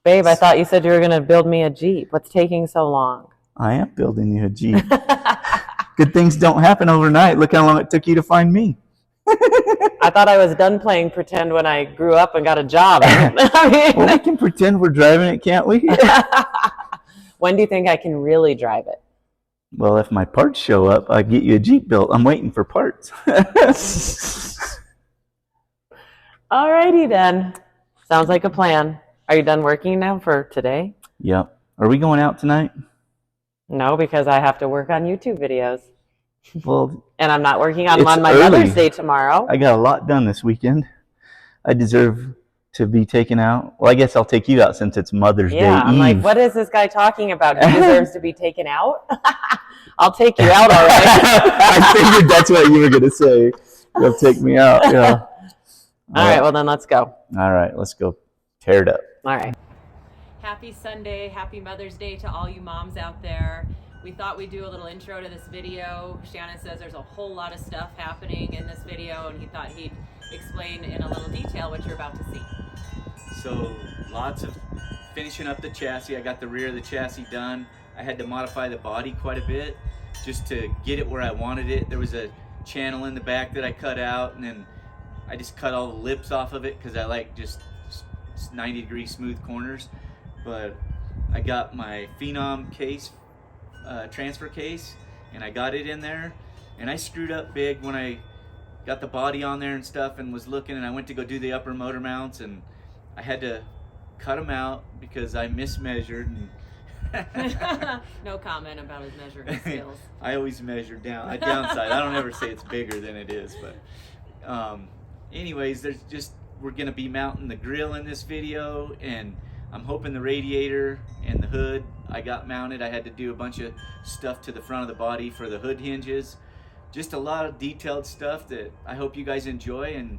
Babe, I thought you said you were going to build me a Jeep. What's taking so long? I am building you a Jeep. Good things don't happen overnight. Look how long it took you to find me. I thought I was done playing pretend when I grew up and got a job. Well, we can pretend we're driving it, can't we? When do you think I can really drive it? Well, if my parts show up, I get you a Jeep built. I'm waiting for parts. Alrighty then. Sounds like a plan. Are you done working now for today? Yep. Are we going out tonight? No, because I have to work on YouTube videos. Well, and I'm not working on them on my early. Mother's Day tomorrow. I got a lot done this weekend. I deserve to be taken out. Well, I guess I'll take you out since it's Mother's Day Eve. Yeah, I'm like, what is this guy talking about? He deserves to be taken out? I'll take you out, all right. I figured that's what you were going to say. You'll take me out, yeah. All right, well then let's go. All right, let's go tear it up. All right. Happy Sunday, happy Mother's Day to all you moms out there. We thought we'd do a little intro to this video. Shannon says there's a whole lot of stuff happening in this video, and he thought he'd explain in a little detail what you're about to see. So lots of finishing up the chassis. I got the rear of the chassis done. I had to modify the body quite a bit just to get it where I wanted it. There was a channel in the back that I cut out, and then I just cut all the lips off of it because I like just 90-degree smooth corners. But I got my Phenom case, transfer case, and I got it in there, and I screwed up big when I got the body on there and stuff and was looking, and I went to go do the upper motor mounts, and I had to cut them out because I mismeasured. And no comment about his measuring skills. I always measure down. I downside. I don't ever say it's bigger than it is, but anyways, we're gonna be mounting the grill in this video, and I'm hoping the radiator and the hood I got mounted. I had to do a bunch of stuff to the front of the body for the hood hinges. Just a lot of detailed stuff that I hope you guys enjoy. And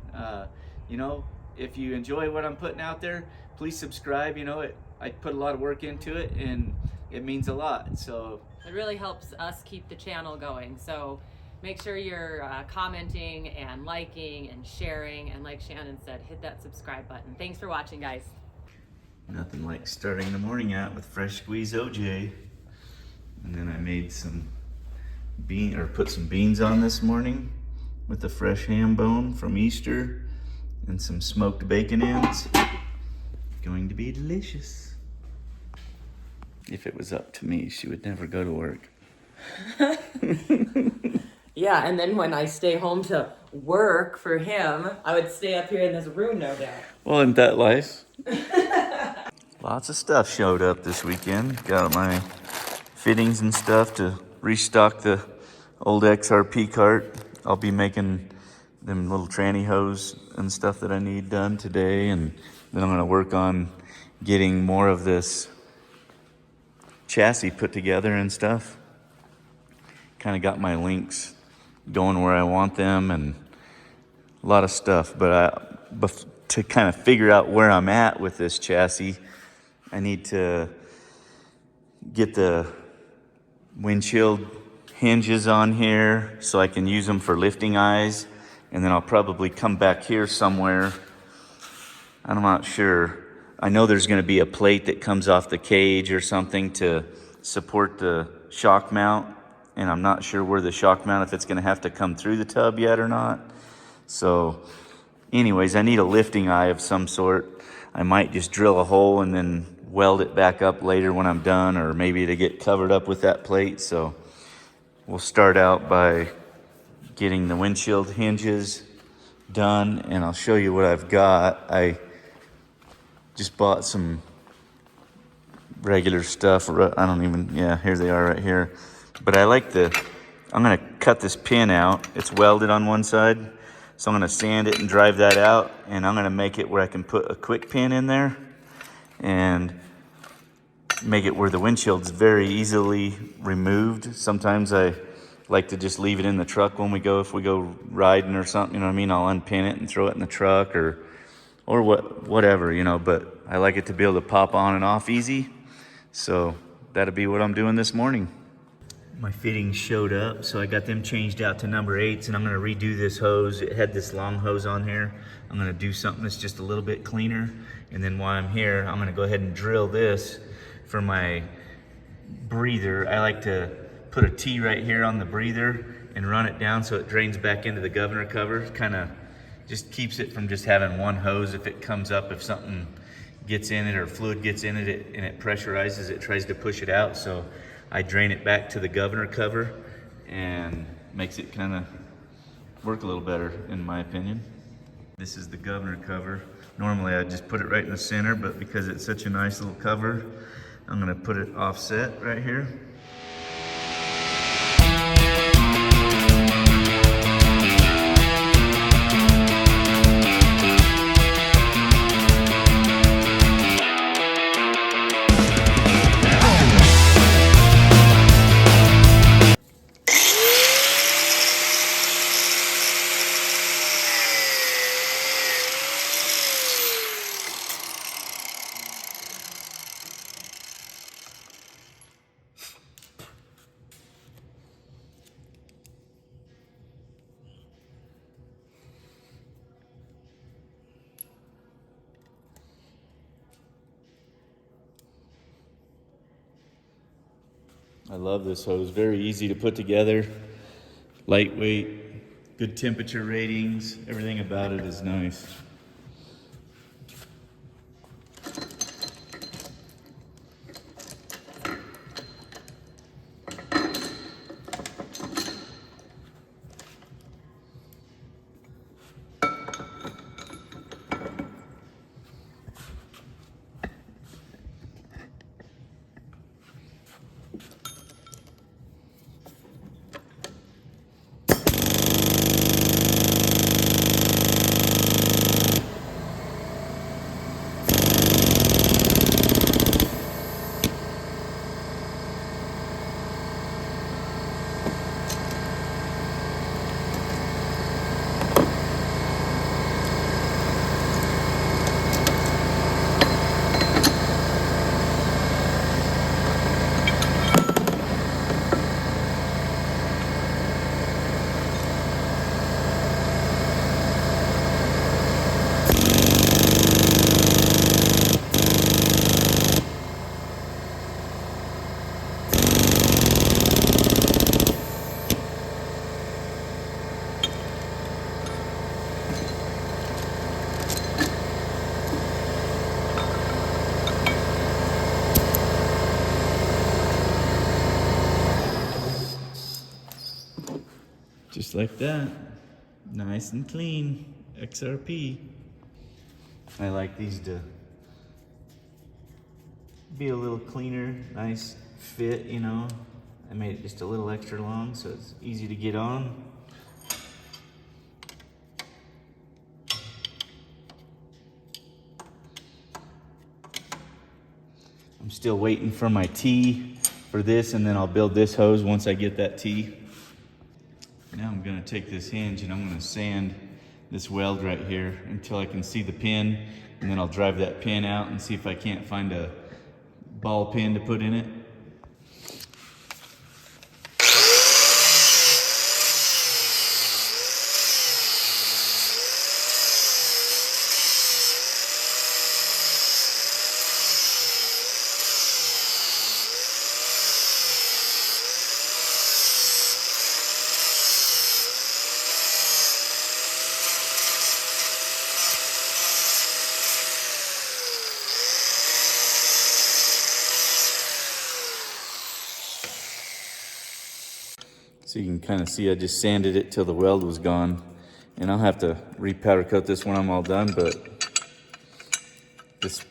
you know, if you enjoy what I'm putting out there, please subscribe. You know, I put a lot of work into it, and it means a lot. So it really helps us keep the channel going. So make sure you're commenting and liking and sharing, and like Shannon said, hit that subscribe button. Thanks for watching, guys. Nothing like starting the morning out with fresh squeeze OJ. And then I made some put some beans on this morning with a fresh ham bone from Easter and some smoked bacon ends. Going to be delicious. If it was up to me, she would never go to work. Yeah, and then when I stay home to work for him, I would stay up here in this room, no doubt. Well, isn't that life? Lots of stuff showed up this weekend. Got my fittings and stuff to restock the old XRP cart. I'll be making them little tranny hose and stuff that I need done today, and then I'm going to work on getting more of this chassis put together and stuff. Kind of got my links going where I want them and a lot of stuff, but to kind of figure out where I'm at with this chassis, I need to get the windshield hinges on here so I can use them for lifting eyes, and then I'll probably come back here somewhere. I'm not sure. I know there's going to be a plate that comes off the cage or something to support the shock mount, and I'm not sure where the shock mount, if it's going to have to come through the tub yet or not. So anyways, I need a lifting eye of some sort. I might just drill a hole and then weld it back up later when I'm done, or maybe to get covered up with that plate. So we'll start out by getting the windshield hinges done, and I'll show you what I've got. I just bought some regular stuff. I don't even, yeah, here they are right here. But I like I'm gonna cut this pin out. It's welded on one side. So I'm gonna sand it and drive that out, and I'm gonna make it where I can put a quick pin in there and make it where the windshield's very easily removed. Sometimes I like to just leave it in the truck when if we go riding or something, you know what I mean? I'll unpin it and throw it in the truck or whatever, you know, but I like it to be able to pop on and off easy. So that'll be what I'm doing this morning. My fittings showed up, so I got them changed out to number 8s, and I'm gonna redo this hose. It had this long hose on here. I'm gonna do something that's just a little bit cleaner, And then while I'm here, I'm gonna go ahead and drill this for my breather. I like to put a T right here on the breather and run it down so it drains back into the governor cover. Kind of just keeps it from just having one hose. If it comes up, if something gets in it or fluid gets in it and it pressurizes, it tries to push it out. So I drain it back to the governor cover and makes it kind of work a little better, in my opinion. This is the governor cover. Normally I just put it right in the center, but because it's such a nice little cover, I'm gonna put it offset right here. I love this hose, very easy to put together, lightweight, good temperature ratings, everything about it is nice. Just like that, nice and clean, XRP. I like these to be a little cleaner, nice fit, you know. I made it just a little extra long so it's easy to get on. I'm still waiting for my T for this, and then I'll build this hose once I get that T. Now I'm gonna take this hinge and I'm gonna sand this weld right here until I can see the pin, and then I'll drive that pin out and see if I can't find a ball pin to put in it. So you can kind of see I just sanded it till the weld was gone. And I'll have to re-powder coat this when I'm all done, but this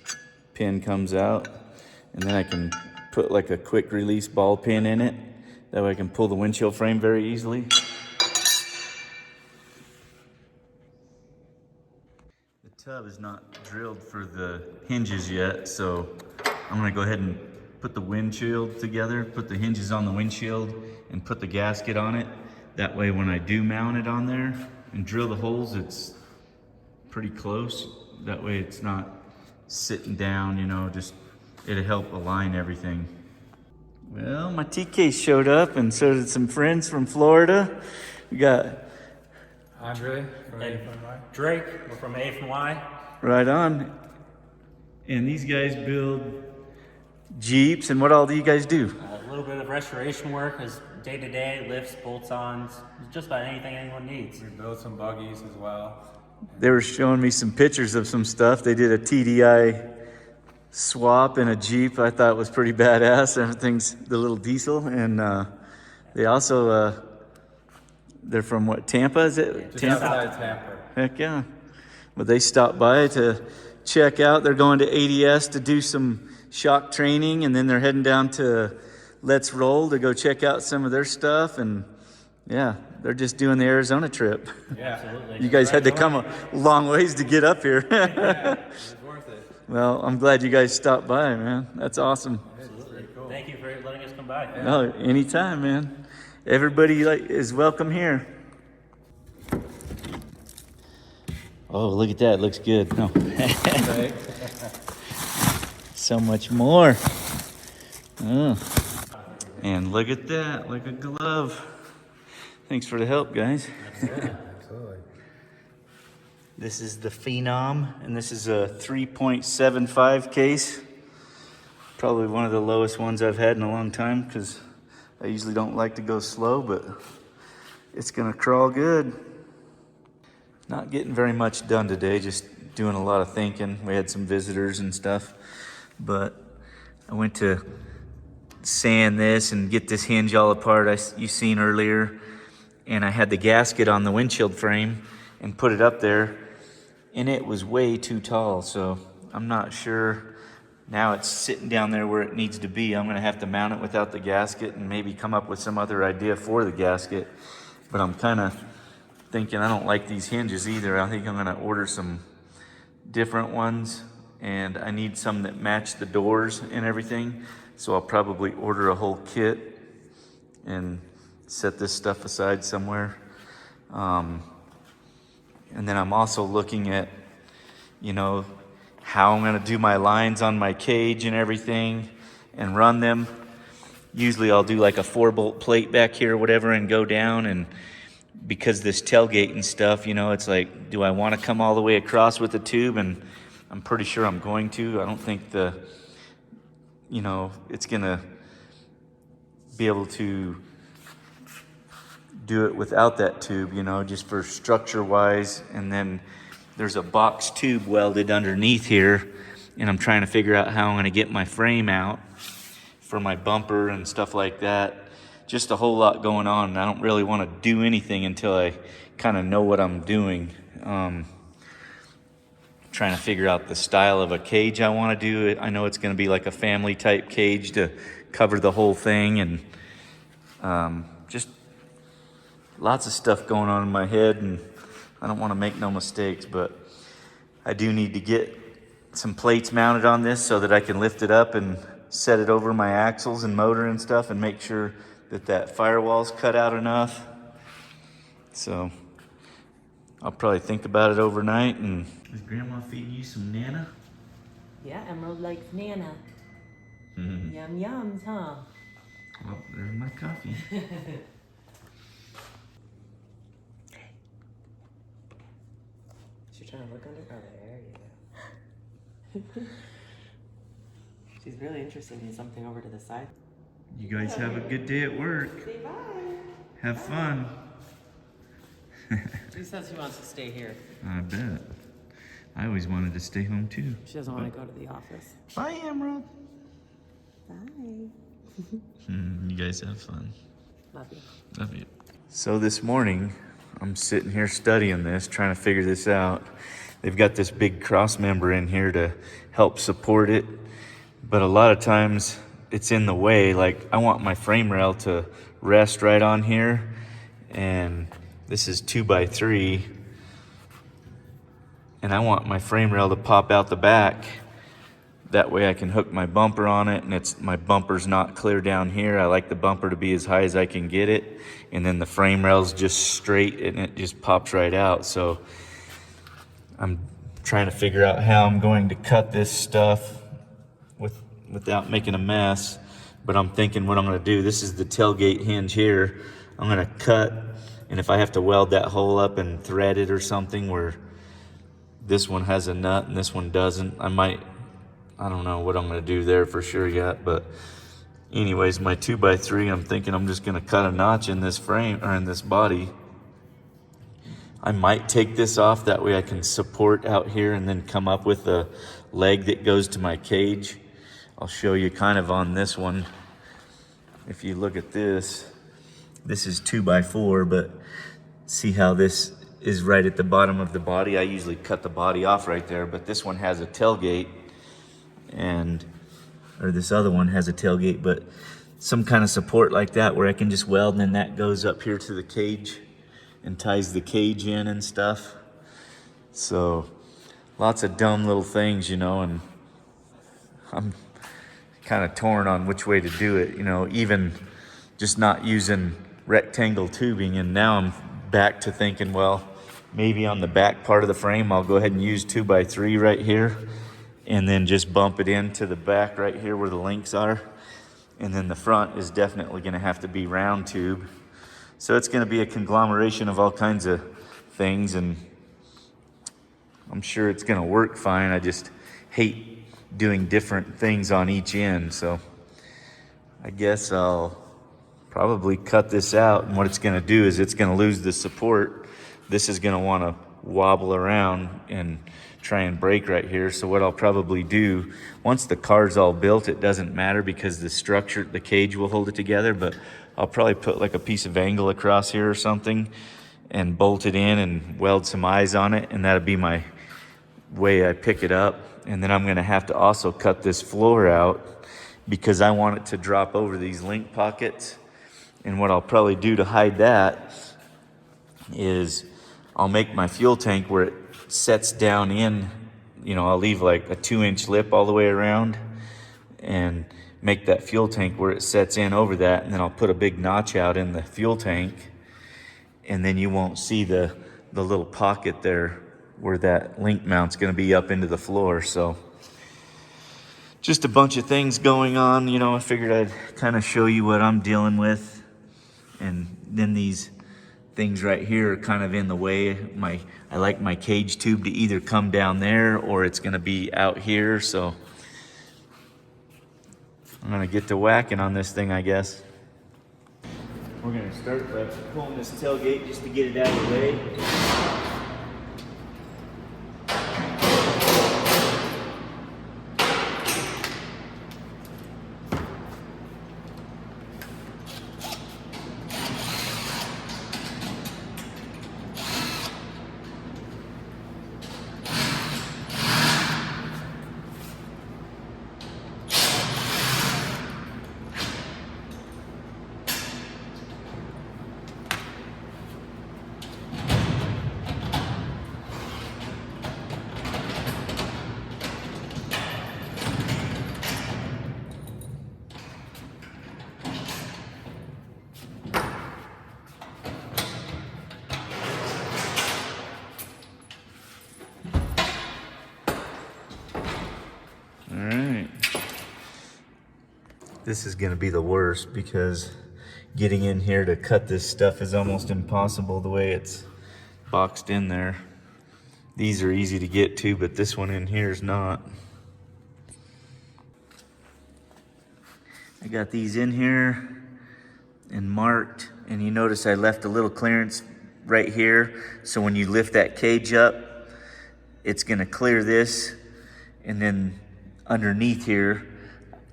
pin comes out, and then I can put like a quick release ball pin in it. That way I can pull the windshield frame very easily. The tub is not drilled for the hinges yet, so I'm gonna go ahead and put the windshield together, put the hinges on the windshield, and put the gasket on it. That way when I do mount it on there and drill the holes, it's pretty close. That way it's not sitting down, you know, just it'll help align everything. Well, my TK showed up, and so did some friends from Florida. We got Andre from A from Y. Drake, we're from A from Y. right on. And these guys build Jeeps, and what all do you guys do? A little bit of restoration work is day-to-day, lifts, bolt-ons, just about anything anyone needs. We built some buggies as well. They were showing me some pictures of some stuff. They did a TDI swap in a Jeep. I thought it was pretty badass. Everything's the little diesel. And they also, they're from what, Tampa, is it? Just outside Tampa. Heck yeah. But they stopped by to check out. They're going to ADS to do some shock training, and then they're heading down to Let's Roll to go check out some of their stuff. And yeah, they're just doing the Arizona trip. Yeah, Absolutely. You guys had to come a long ways to get up here. yeah, it was worth it. Well, I'm glad you guys stopped by, man. That's awesome. Absolutely. Thank you for letting us come by. No, anytime, man. Everybody is welcome here. Oh, look at that. It looks good. No. So much more. Oh. And look at that, like a glove. Thanks for the help, guys. Absolutely. This is the Phenom, and this is a 3.75 case. Probably one of the lowest ones I've had in a long time, because I usually don't like to go slow, but it's gonna crawl good. Not getting very much done today, just doing a lot of thinking. We had some visitors and stuff, but I went to sand this and get this hinge all apart you seen earlier, and I had the gasket on the windshield frame and put it up there, and it was way too tall, so I'm not sure. Now it's sitting down there where it needs to be. I'm gonna have to mount it without the gasket and maybe come up with some other idea for the gasket, but I'm kind of thinking I don't like these hinges either. I think I'm gonna order some different ones, and I need some that match the doors and everything. So I'll probably order a whole kit and set this stuff aside somewhere. And then I'm also looking at, how I'm gonna do my lines on my cage and everything and run them. Usually I'll do like a 4-bolt plate back here or whatever and go down, and because this tailgate and stuff, it's like, do I want to come all the way across with the tube? And I'm pretty sure I'm going to. I don't think it's gonna be able to do it without that tube, just for structure wise. And then there's a box tube welded underneath here, and I'm trying to figure out how I'm gonna get my frame out for my bumper and stuff like that. Just a whole lot going on, and I don't really want to do anything until I kind of know what I'm doing. Trying to figure out the style of a cage I want to do. I know it's going to be like a family type cage to cover the whole thing, and just lots of stuff going on in my head, and I don't want to make no mistakes, but I do need to get some plates mounted on this so that I can lift it up and set it over my axles and motor and stuff, and make sure that firewall's cut out enough. So I'll probably think about it overnight. And is Grandma feeding you some Nana? Yeah, Emerald likes Nana. Yum yums, huh? Well, there's my coffee. She's trying to look under. Oh, there you go. She's really interested in something over to the side. You guys have a good day at work. Say bye. Have fun. She says she wants to stay here. I bet. I always wanted to stay home too. She doesn't want to go to the office. Bye, Emerald. Bye. You guys have fun. Love you. Love you. So this morning, I'm sitting here studying this, trying to figure this out. They've got this big cross member in here to help support it, but a lot of times it's in the way. Like, I want my frame rail to rest right on here, and this is 2x3, and I want my frame rail to pop out the back. That way I can hook my bumper on it, and my bumper's not clear down here. I like the bumper to be as high as I can get it, and then the frame rail's just straight and it just pops right out. So I'm trying to figure out how I'm going to cut this stuff without making a mess. But I'm thinking what I'm gonna do. This is the tailgate hinge here. I'm gonna cut, and if I have to weld that hole up and thread it or something where this one has a nut and this one doesn't, I might I don't know what I'm gonna do there for sure yet, but anyways, my 2x3, I'm thinking I'm just gonna cut a notch in this frame, or in this body. I might take this off, that way I can support out here and then come up with a leg that goes to my cage. I'll show you kind of on this one. If you look at this, this is 2x4, but see how this is right at the bottom of the body? I usually cut the body off right there, but this one has a tailgate, or this other one has a tailgate, but some kind of support like that where I can just weld, and then that goes up here to the cage and ties the cage in and stuff. So lots of dumb little things, you know, and I'm kind of torn on which way to do it, you know, even just not using rectangle tubing. And now I'm back to thinking, well, maybe on the back part of the frame, I'll go ahead and use 2x3 right here, and then just bump it into the back right here where the links are. And then the front is definitely gonna have to be round tube. So it's gonna be a conglomeration of all kinds of things, and I'm sure it's gonna work fine. I just hate doing different things on each end. So I guess I'll probably cut this out, and what it's gonna do is it's gonna lose the support. This is gonna wanna wobble around and try and break right here. So what I'll probably do, once the car's all built, it doesn't matter because the structure, the cage will hold it together, but I'll probably put like a piece of angle across here or something and bolt it in and weld some eyes on it, and that'll be my way I pick it up. And then I'm gonna have to also cut this floor out because I want it to drop over these link pockets. And what I'll probably do to hide that is I'll make my fuel tank where it sets down in, you know, I'll leave like a 2-inch lip all the way around and make that fuel tank where it sets in over that. And then I'll put a big notch out in the fuel tank, and then you won't see the little pocket there where that link mount's gonna be up into the floor. So just a bunch of things going on, you know. I figured I'd kind of show you what I'm dealing with. And then these things right here are kind of in the way. I like my cage tube to either come down there or it's gonna be out here. So I'm gonna get to whacking on this thing, I guess. We're gonna start by pulling this tailgate just to get it out of the way. This is gonna be the worst because getting in here to cut this stuff is almost impossible the way it's boxed in there. These are easy to get to, but this one in here is not. I got these in here and marked, and you notice I left a little clearance right here. So when you lift that cage up, it's gonna clear this, and then underneath here,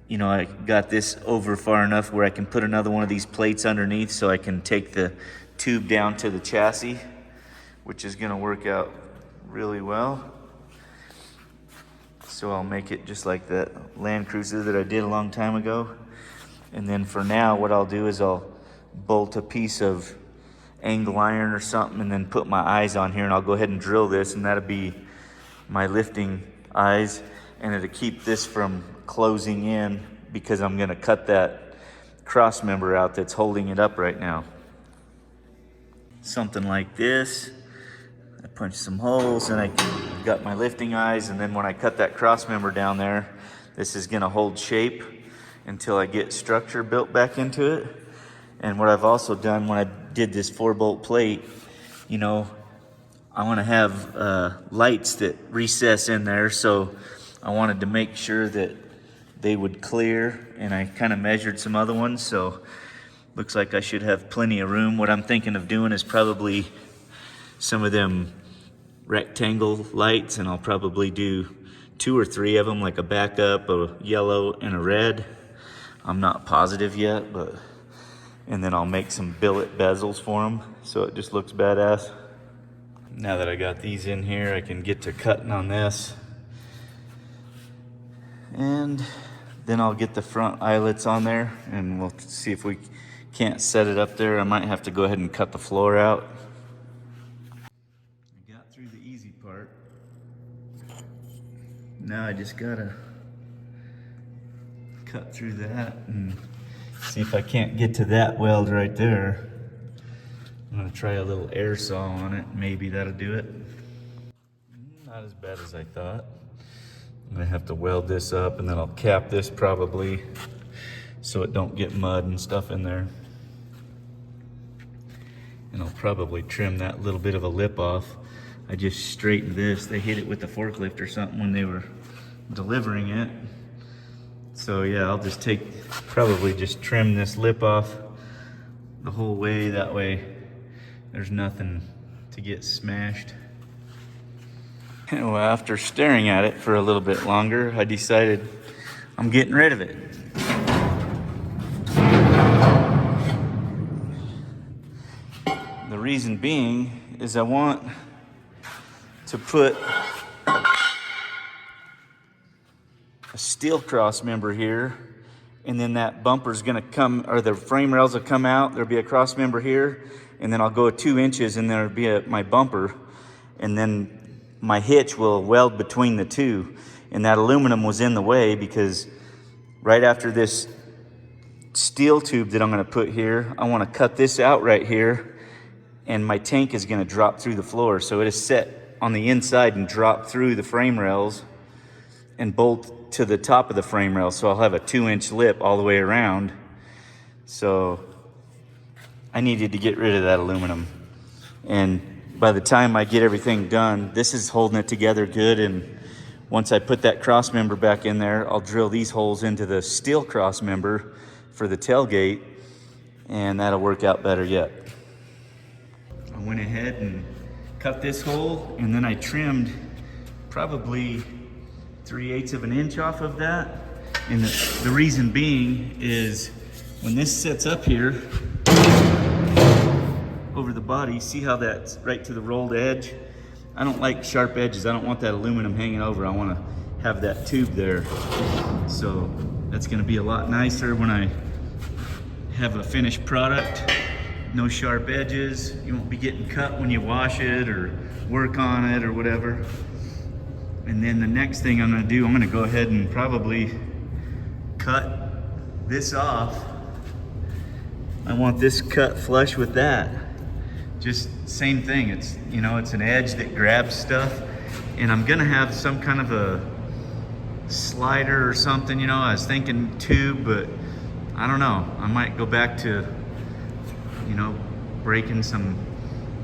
you know, I got this over far enough where I can put another one of these plates underneath so I can take the tube down to the chassis, which is gonna work out really well. So I'll make it just like that Land Cruiser that I did a long time ago. And then for now, what I'll do is I'll bolt a piece of angle iron or something and then put my eyes on here, and I'll go ahead and drill this, and that'll be my lifting eyes, and it'll keep this from closing in because I'm gonna cut that cross member out that's holding it up right now. Something like this. I punch some holes and I got my lifting eyes, and then when I cut that cross member down there, this is gonna hold shape until I get structure built back into it. And what I've also done when I did this 4-bolt plate, you know, I wanna have lights that recess in there, so I wanted to make sure that they would clear, and I kind of measured some other ones, so looks like I should have plenty of room. What I'm thinking of doing is probably some of them rectangle lights, and I'll probably do 2 or 3 of them, like a backup, a yellow, and a red. I'm not positive yet, but, and then I'll make some billet bezels for them so it just looks badass. Now that I got these in here, I can get to cutting on this. And then I'll get the front eyelets on there, and we'll see if we can't set it up there. I might have to go ahead and cut the floor out. I got through the easy part. Now I just gotta cut through that and see if I can't get to that weld right there. I'm gonna try a little air saw on it. Maybe that'll do it. Not as bad as I thought. I'm gonna have to weld this up, and then I'll cap this probably so it don't get mud and stuff in there. And I'll probably trim that little bit of a lip off. I just straightened this. They hit it with the forklift or something when they were delivering it. So yeah, I'll just probably just trim this lip off the whole way. That way there's nothing to get smashed. Well, after staring at it for a little bit longer, I decided I'm getting rid of it. The reason being is I want to put a steel cross member here, and then that bumper's gonna come, or the frame rails will come out, there'll be a cross member here, and then I'll go 2 inches and there'll be my bumper, and then my hitch will weld between the two. And that aluminum was in the way because right after this steel tube that I'm gonna put here, I wanna cut this out right here, and my tank is gonna drop through the floor. So it is set on the inside and drop through the frame rails and bolt to the top of the frame rail. So I'll have a 2-inch lip all the way around. So I needed to get rid of that aluminum. And by the time I get everything done, this is holding it together good. And once I put that cross member back in there, I'll drill these holes into the steel cross member for the tailgate, and that'll work out better yet. I went ahead and cut this hole, and then I trimmed probably 3/8 of an inch off of that. And the reason being is when this sits up here over the body, see how that's right to the rolled edge? I don't like sharp edges. I don't want that aluminum hanging over. I want to have that tube there. So that's going to be a lot nicer when I have a finished product. No sharp edges. You won't be getting cut when you wash it or work on it or whatever. And then the next thing I'm going to do, I'm going to go ahead and probably cut this off. I want this cut flush with that. Just same thing. It's, you know, it's an edge that grabs stuff, and I'm gonna have some kind of a slider or something, you know. I was thinking tube, but I don't know. I might go back to, you know, breaking some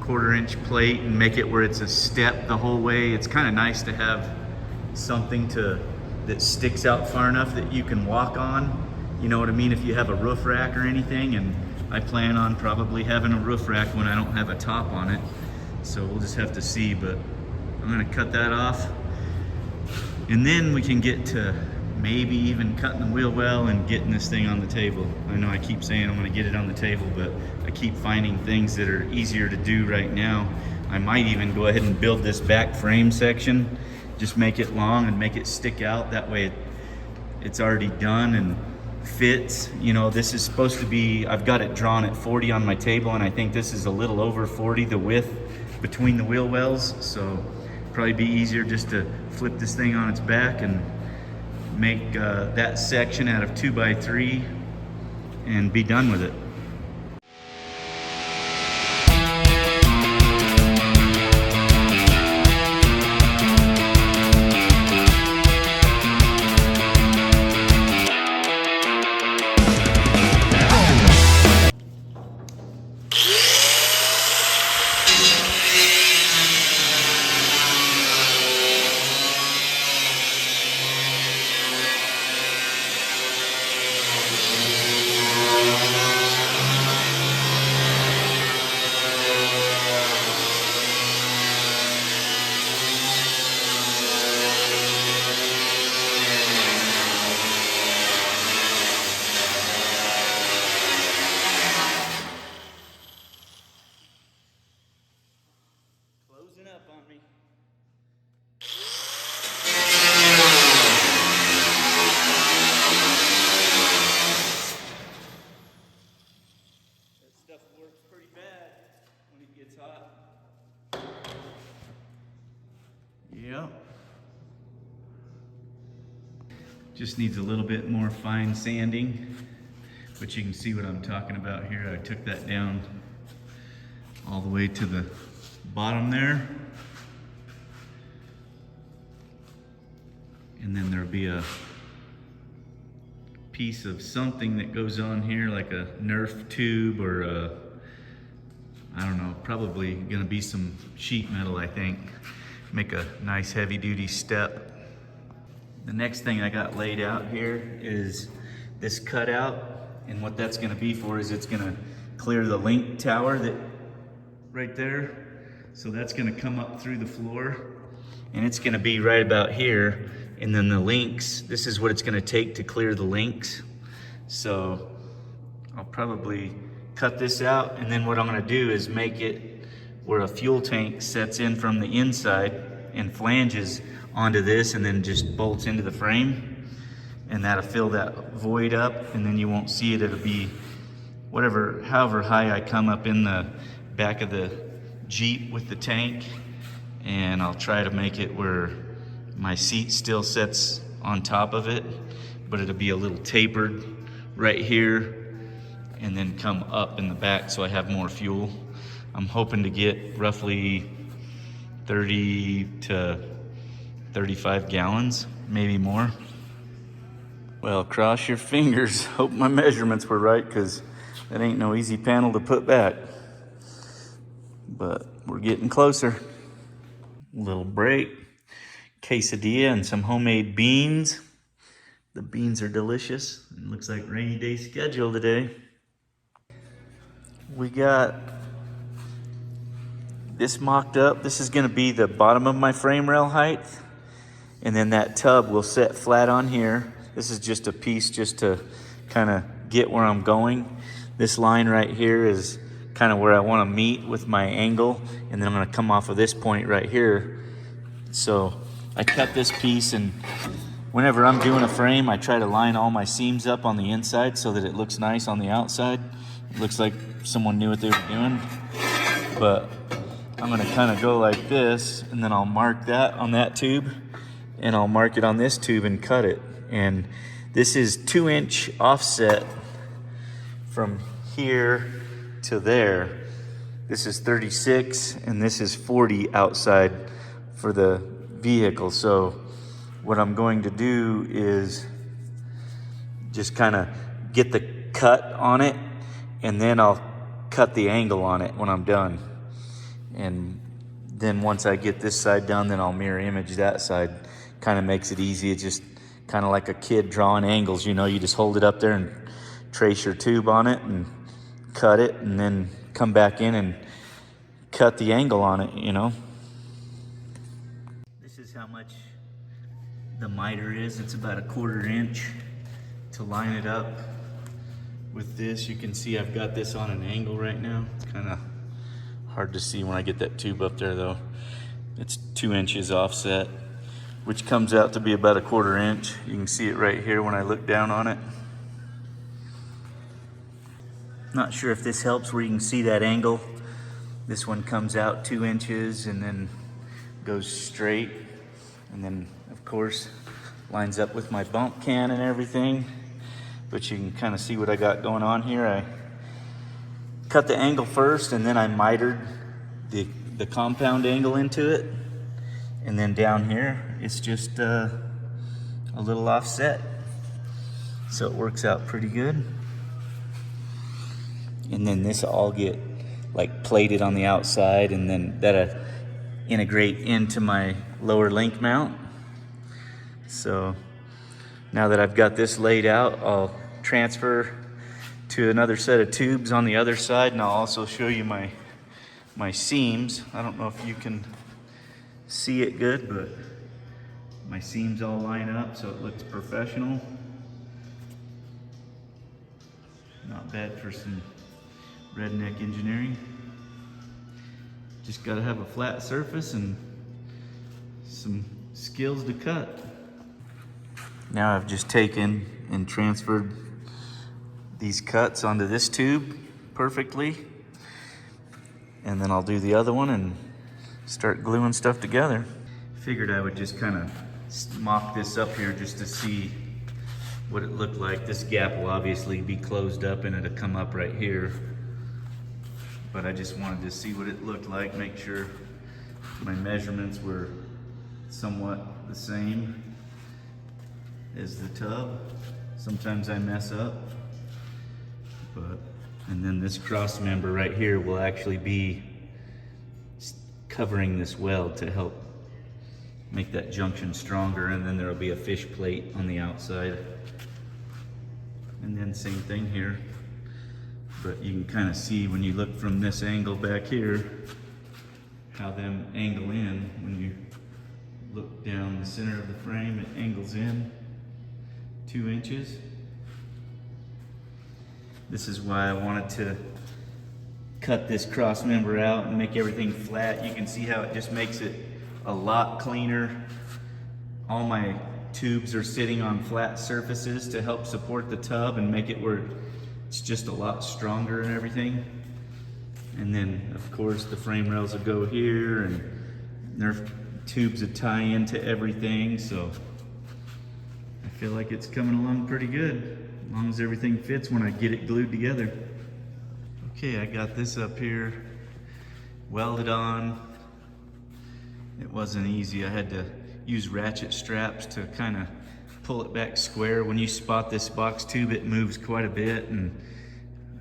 1/4-inch plate and make it where it's a step the whole way. It's kind of nice to have something that sticks out far enough that you can walk on. You know what I mean? If you have a roof rack or anything, and I plan on probably having a roof rack when I don't have a top on it. So we'll just have to see, but I'm gonna cut that off. And then we can get to maybe even cutting the wheel well and getting this thing on the table. I know I keep saying I'm gonna get it on the table, but I keep finding things that are easier to do right now. I might even go ahead and build this back frame section, just make it long and make it stick out. That way it's already done and fits. You know, this is supposed to be, I've got it drawn at 40 on my table, and I think this is a little over 40, the width between the wheel wells. So probably be easier just to flip this thing on its back and make that section out of 2x3 and be done with it. Just needs a little bit more fine sanding, but you can see what I'm talking about here. I took that down all the way to the bottom there. And then there'll be a piece of something that goes on here, like a Nerf tube or a, I don't know, probably gonna be some sheet metal, I think. Make a nice heavy duty step. The next thing I got laid out here is this cutout, and what that's gonna be for is it's gonna clear the link tower that right there. So that's gonna come up through the floor, and it's gonna be right about here. And then the links, this is what it's gonna take to clear the links. So I'll probably cut this out, and then what I'm gonna do is make it where a fuel tank sets in from the inside and flanges onto this and then just bolts into the frame. And that'll fill that void up, and then you won't see it. It'll be however high I come up in the back of the Jeep with the tank. And I'll try to make it where my seat still sits on top of it, but it'll be a little tapered right here and then come up in the back so I have more fuel. I'm hoping to get roughly 30 to 35 gallons, maybe more. Well, cross your fingers. Hope my measurements were right, because that ain't no easy panel to put back. But we're getting closer. Little break. Quesadilla and some homemade beans. The beans are delicious. It looks like rainy day schedule today. We got this mocked up. This is gonna be the bottom of my frame rail height. And then that tub will set flat on here. This is just a piece just to kind of get where I'm going. This line right here is kind of where I want to meet with my angle. And then I'm going to come off of this point right here. So I cut this piece, and whenever I'm doing a frame, I try to line all my seams up on the inside so that it looks nice on the outside. It looks like someone knew what they were doing. But I'm going to kind of go like this, and then I'll mark that on that tube. And I'll mark it on this tube and cut it. And this is 2-inch offset from here to there. This is 36 and this is 40 outside for the vehicle. So what I'm going to do is just kind of get the cut on it, and then I'll cut the angle on it when I'm done. And then once I get this side done, then I'll mirror image that side. Kind of makes it easy. It's just kind of like a kid drawing angles, you know. You just hold it up there and trace your tube on it and cut it, and then come back in and cut the angle on it, you know. This is how much the miter is. It's about a 1/4 inch to line it up with this. You can see I've got this on an angle right now. It's kind of hard to see when I get that tube up there though. It's 2 inches offset, which comes out to be about a 1/4 inch. You can see it right here when I look down on it. Not sure if this helps where you can see that angle. This one comes out 2 inches and then goes straight. And then of course lines up with my bump can and everything. But you can kind of see what I got going on here. I cut the angle first, and then I mitered the compound angle into it. And then down here, it's just a little offset. So it works out pretty good. And then this will all get like plated on the outside, and then that'll integrate into my lower link mount. So now that I've got this laid out, I'll transfer to another set of tubes on the other side, and I'll also show you my seams. I don't know if you can see it good, but my seams all line up so it looks professional. Not bad for some redneck engineering. Just gotta have a flat surface and some skills to cut. Now I've just taken and transferred these cuts onto this tube perfectly, and then I'll do the other one and start gluing stuff together. Figured I would just kind of mock this up here just to see what it looked like. This gap will obviously be closed up and it'll come up right here. But I just wanted to see what it looked like, make sure my measurements were somewhat the same as the tub. Sometimes I mess up, and then this cross member right here will actually be covering this weld to help make that junction stronger, and then there'll be a fish plate on the outside. And then same thing here, but you can kind of see when you look from this angle back here how them angle in. When you look down the center of the frame, it angles in 2 inches. This is why I wanted to cut this cross member out and make everything flat. You can see how it just makes it a lot cleaner. All my tubes are sitting on flat surfaces to help support the tub and make it where it's just a lot stronger and everything. And then of course the frame rails will go here, and their tubes will tie into everything. So I feel like it's coming along pretty good, as long as everything fits when I get it glued together. Okay, I got this up here welded on. It wasn't easy. I had to use ratchet straps to kind of pull it back square. When you spot this box tube, it moves quite a bit, and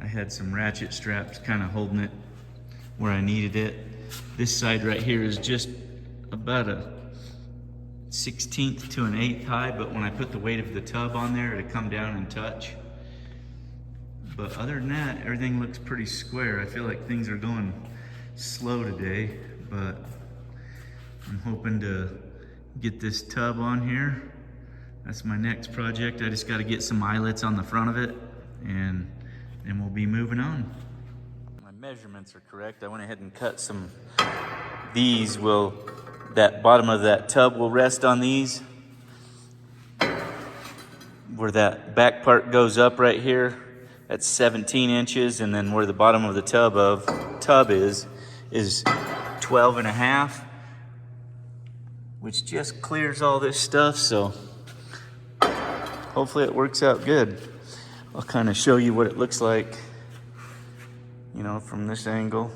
I had some ratchet straps kind of holding it where I needed it. This side right here is just about a 1/16 to an 1/8 high, but when I put the weight of the tub on there, it'll come down and touch. But other than that, everything looks pretty square. I feel like things are going slow today, but I'm hoping to get this tub on here. That's my next project. I just got to get some eyelets on the front of it, and then we'll be moving on. My measurements are correct. I went ahead and cut some. These will, that bottom of that tub will rest on these. Where that back part goes up right here, that's 17 inches, and then where the bottom of the tub is 12.5. Which just clears all this stuff, so hopefully it works out good. I'll kind of show you what it looks like, you know, from this angle.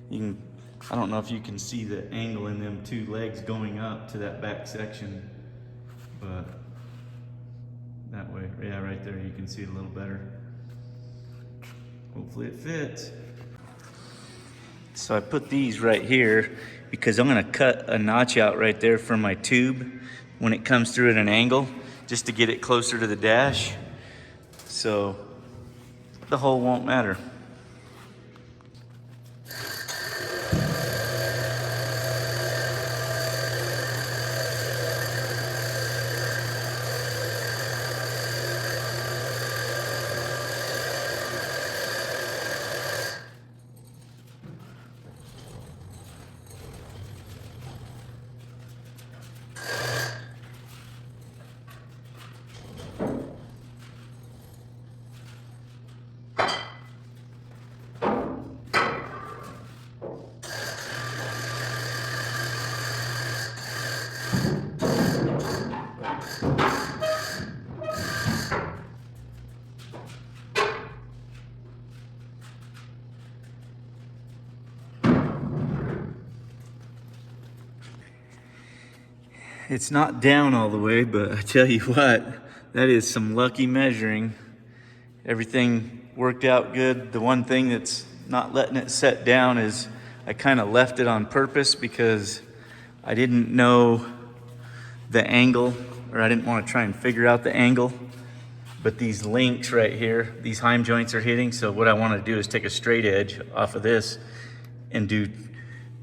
You can, I don't know if you can see the angle in them 2 legs going up to that back section, but that way, yeah, right there, you can see it a little better. Hopefully it fits. So I put these right here because I'm gonna cut a notch out right there for my tube when it comes through at an angle, just to get it closer to the dash, so the hole won't matter. It's not down all the way, but I tell you what, that is some lucky measuring. Everything worked out good. The one thing that's not letting it set down is I kind of left it on purpose because I didn't know the angle, or I didn't want to try and figure out the angle. But these links right here, these heim joints are hitting, so what I want to do is take a straight edge off of this and do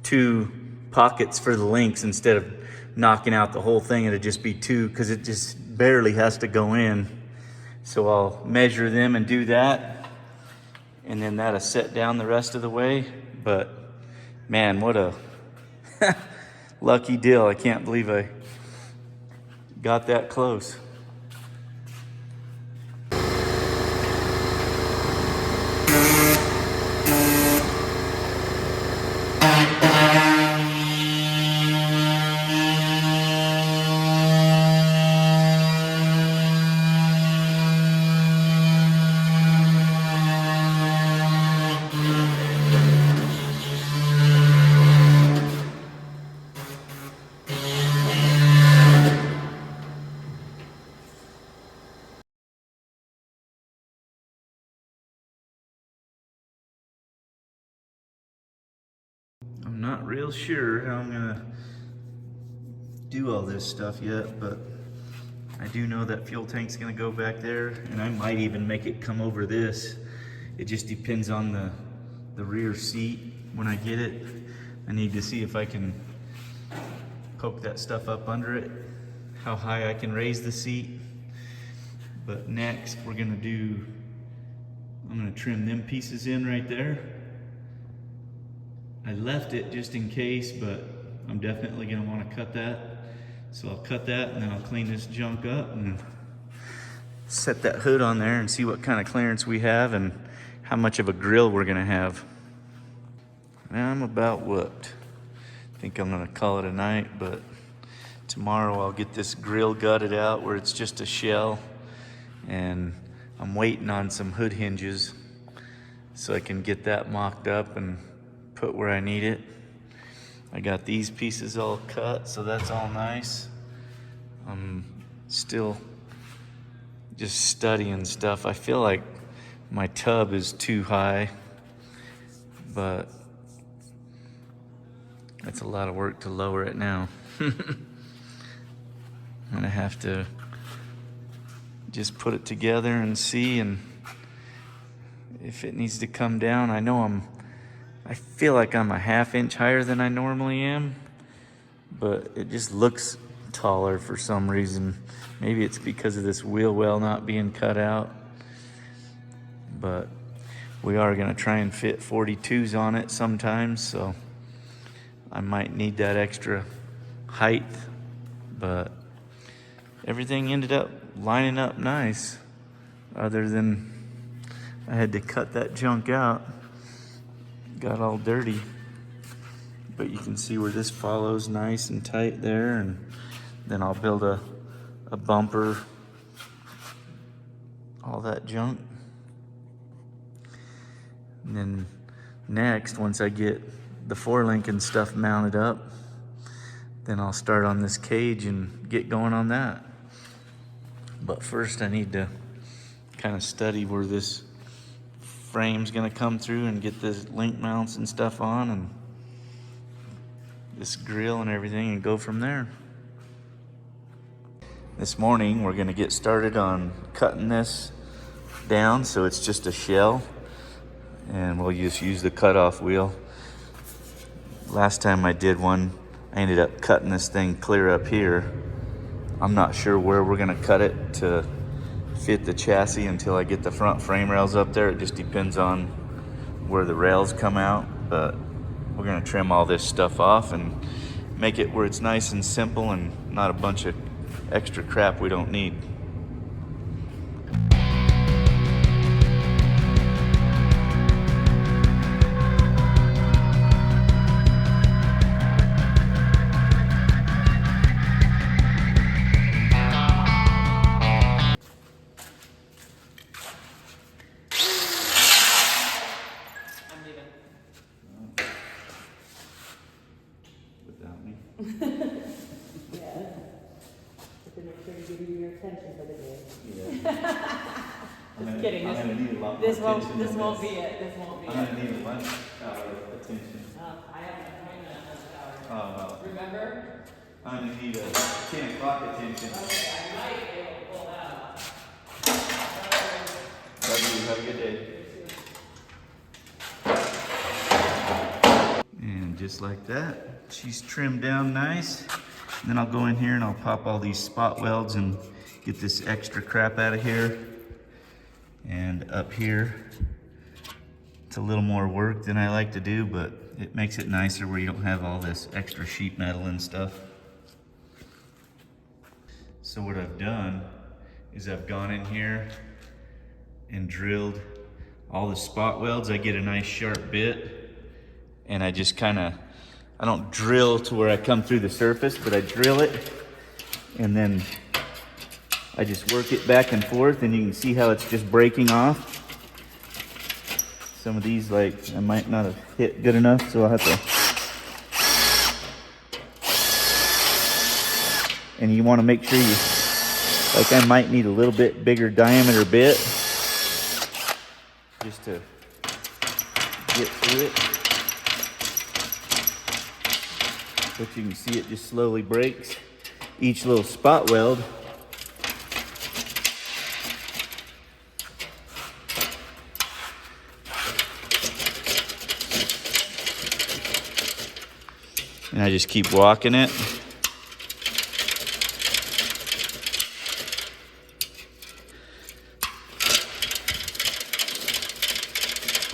2 pockets for the links instead of knocking out the whole thing. It'd just be 2 because it just barely has to go in. So I'll measure them and do that, and then that'll set down the rest of the way. But man, what a lucky deal. I can't believe I got that close. I'm not real sure how I'm gonna do all this stuff yet, but I do know that fuel tank's gonna go back there, and I might even make it come over this. It just depends on the rear seat when I get it. I need to see if I can poke that stuff up under it, how high I can raise the seat. But next I'm gonna trim them pieces in right there. I left it just in case, but I'm definitely gonna wanna cut that. So I'll cut that and then I'll clean this junk up and set that hood on there and see what kind of clearance we have and how much of a grill we're gonna have. Now I'm about whooped. I think I'm gonna call it a night, but tomorrow I'll get this grill gutted out where it's just a shell, and I'm waiting on some hood hinges so I can get that mocked up and put where I need it. I got these pieces all cut, so that's all nice. I'm still just studying stuff. I feel like my tub is too high, but that's a lot of work to lower it now. I'm gonna have to just put it together and see, and if it needs to come down. I feel like I'm a ½ inch higher than I normally am, but it just looks taller for some reason. Maybe it's because of this wheel well not being cut out, but we are gonna try and fit 42s on it sometimes, so I might need that extra height, but everything ended up lining up nice, other than I had to cut that junk out. Got all dirty, but you can see where this follows nice and tight there, and then I'll build a bumper, all that junk. And then next, once I get the 4-link and stuff mounted up, then I'll start on this cage and get going on that. But first I need to kind of study where this frame's gonna come through and get the link mounts and stuff on, and this grill and everything, and go from there. This morning we're gonna get started on cutting this down so it's just a shell, and we'll just use the cutoff wheel. Last time I did one, I ended up cutting this thing clear up here. I'm not sure where we're gonna cut it to fit the chassis until I get the front frame rails up there. It just depends on where the rails come out, but we're gonna trim all this stuff off and make it where it's nice and simple and not a bunch of extra crap we don't need. Just kidding. This won't be it. This won't be it. I'm gonna need a lunch hour attention. I have an appointment at lunch hour. Remember? I'm gonna need a 10 o'clock attention. Okay, I might be able to pull that off. Love you. Have a good day. And just like that, she's trimmed down nice. And then I'll go in here and I'll pop all these spot welds and get this extra crap out of here. And up here, it's a little more work than I like to do, but it makes it nicer where you don't have all this extra sheet metal and stuff. So what I've done is I've gone in here and drilled all the spot welds. I get a nice sharp bit, and I just I don't drill to where I come through the surface, but I drill it, and then I just work it back and forth, and you can see how it's just breaking off. Some of these, like, I might not have hit good enough, so I'll have to. And you want to make sure you, like, I might need a little bit bigger diameter bit just to get through it. but you can see it just slowly breaks each little spot weld. And I just keep walking it.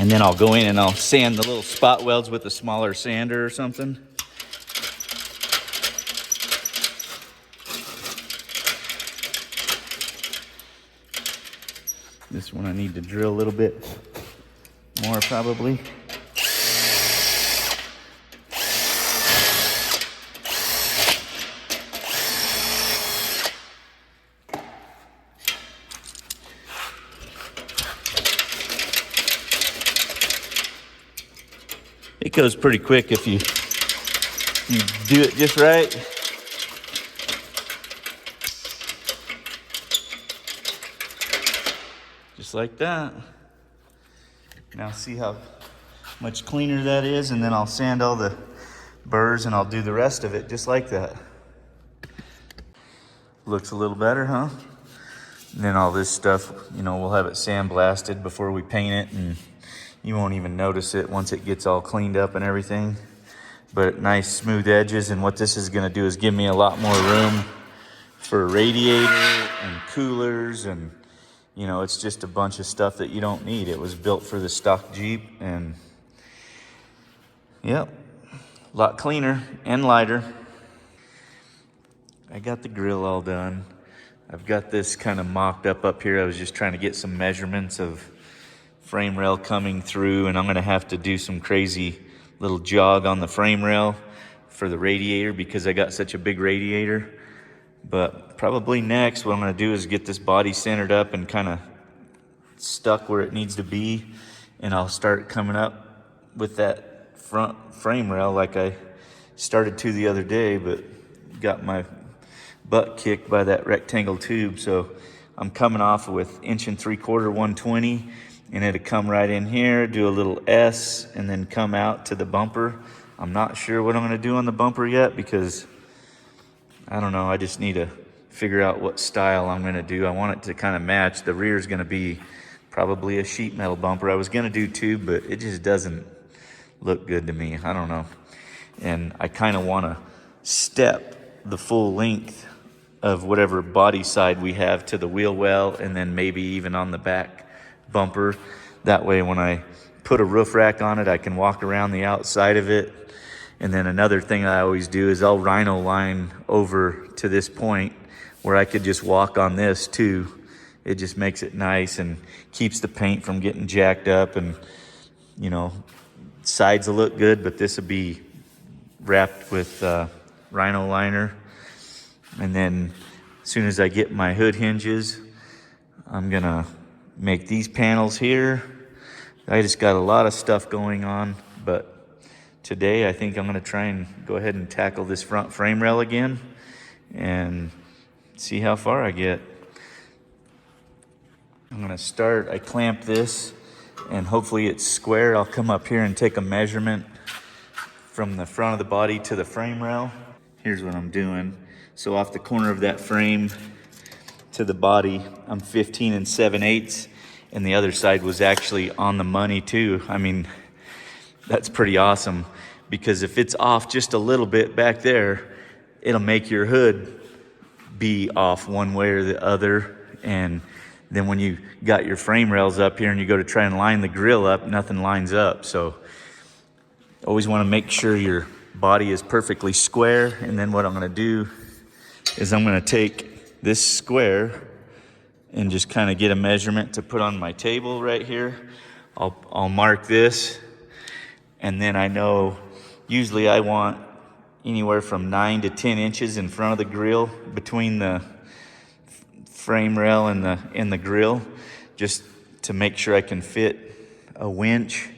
And then I'll go in and I'll sand the little spot welds with a smaller sander or something. This one I need to drill a little bit more probably. It goes pretty quick if you do it just right. Just like that. Now see how much cleaner that is, and then I'll sand all the burrs and I'll do the rest of it just like that. Looks a little better, huh? And then all this stuff, you know, we'll have it sandblasted before we paint it, and you won't even notice it once it gets all cleaned up and everything. But nice smooth edges, and what this is gonna do is give me a lot more room for a radiator and coolers, and you know, it's just a bunch of stuff that you don't need. It was built for the stock Jeep, and yep, a lot cleaner and lighter. I got the grill all done. I've got this kind of mocked up here. I was just trying to get some measurements of frame rail coming through, and I'm gonna have to do some crazy little jog on the frame rail for the radiator because I got such a big radiator. But probably next, what I'm gonna do is get this body centered up and kind of stuck where it needs to be, and I'll start coming up with that front frame rail like I started to the other day, but got my butt kicked by that rectangle tube. So I'm coming off with 1 3/4 120, and it'll come right in here, do a little S, and then come out to the bumper. I'm not sure what I'm gonna do on the bumper yet because I don't know, I just need to figure out what style I'm gonna do. I want it to kind of match. The rear is gonna be probably a sheet metal bumper. I was gonna do tube, but it just doesn't look good to me. I don't know. And I kind of wanna step the full length of whatever body side we have to the wheel well, and then maybe even on the back bumper. That way when I put a roof rack on it, I can walk around the outside of it. And then another thing I always do is I'll rhino line over to this point where I could just walk on this too. It just makes it nice and keeps the paint from getting jacked up, and you know, sides will look good, but this will be wrapped with rhino liner. And then as soon as I get my hood hinges, I'm gonna make these panels here. I just got a lot of stuff going on, but today I think I'm gonna try and go ahead and tackle this front frame rail again and see how far I get. I'm gonna start, I clamp this and hopefully it's square. I'll come up here and take a measurement from the front of the body to the frame rail. Here's what I'm doing. So off the corner of that frame to the body, I'm 15 7/8, and the other side was actually on the money too. I mean, that's pretty awesome, because if it's off just a little bit back there, it'll make your hood be off one way or the other. And then when you got your frame rails up here and you go to try and line the grill up, nothing lines up. So always want to make sure your body is perfectly square. And then what I'm going to do is I'm going to take this square and just kind of get a measurement to put on my table right here. I'll mark this, and then I know usually I want anywhere from 9 to 10 inches in front of the grill between the frame rail and the grill, just to make sure I can fit a winch.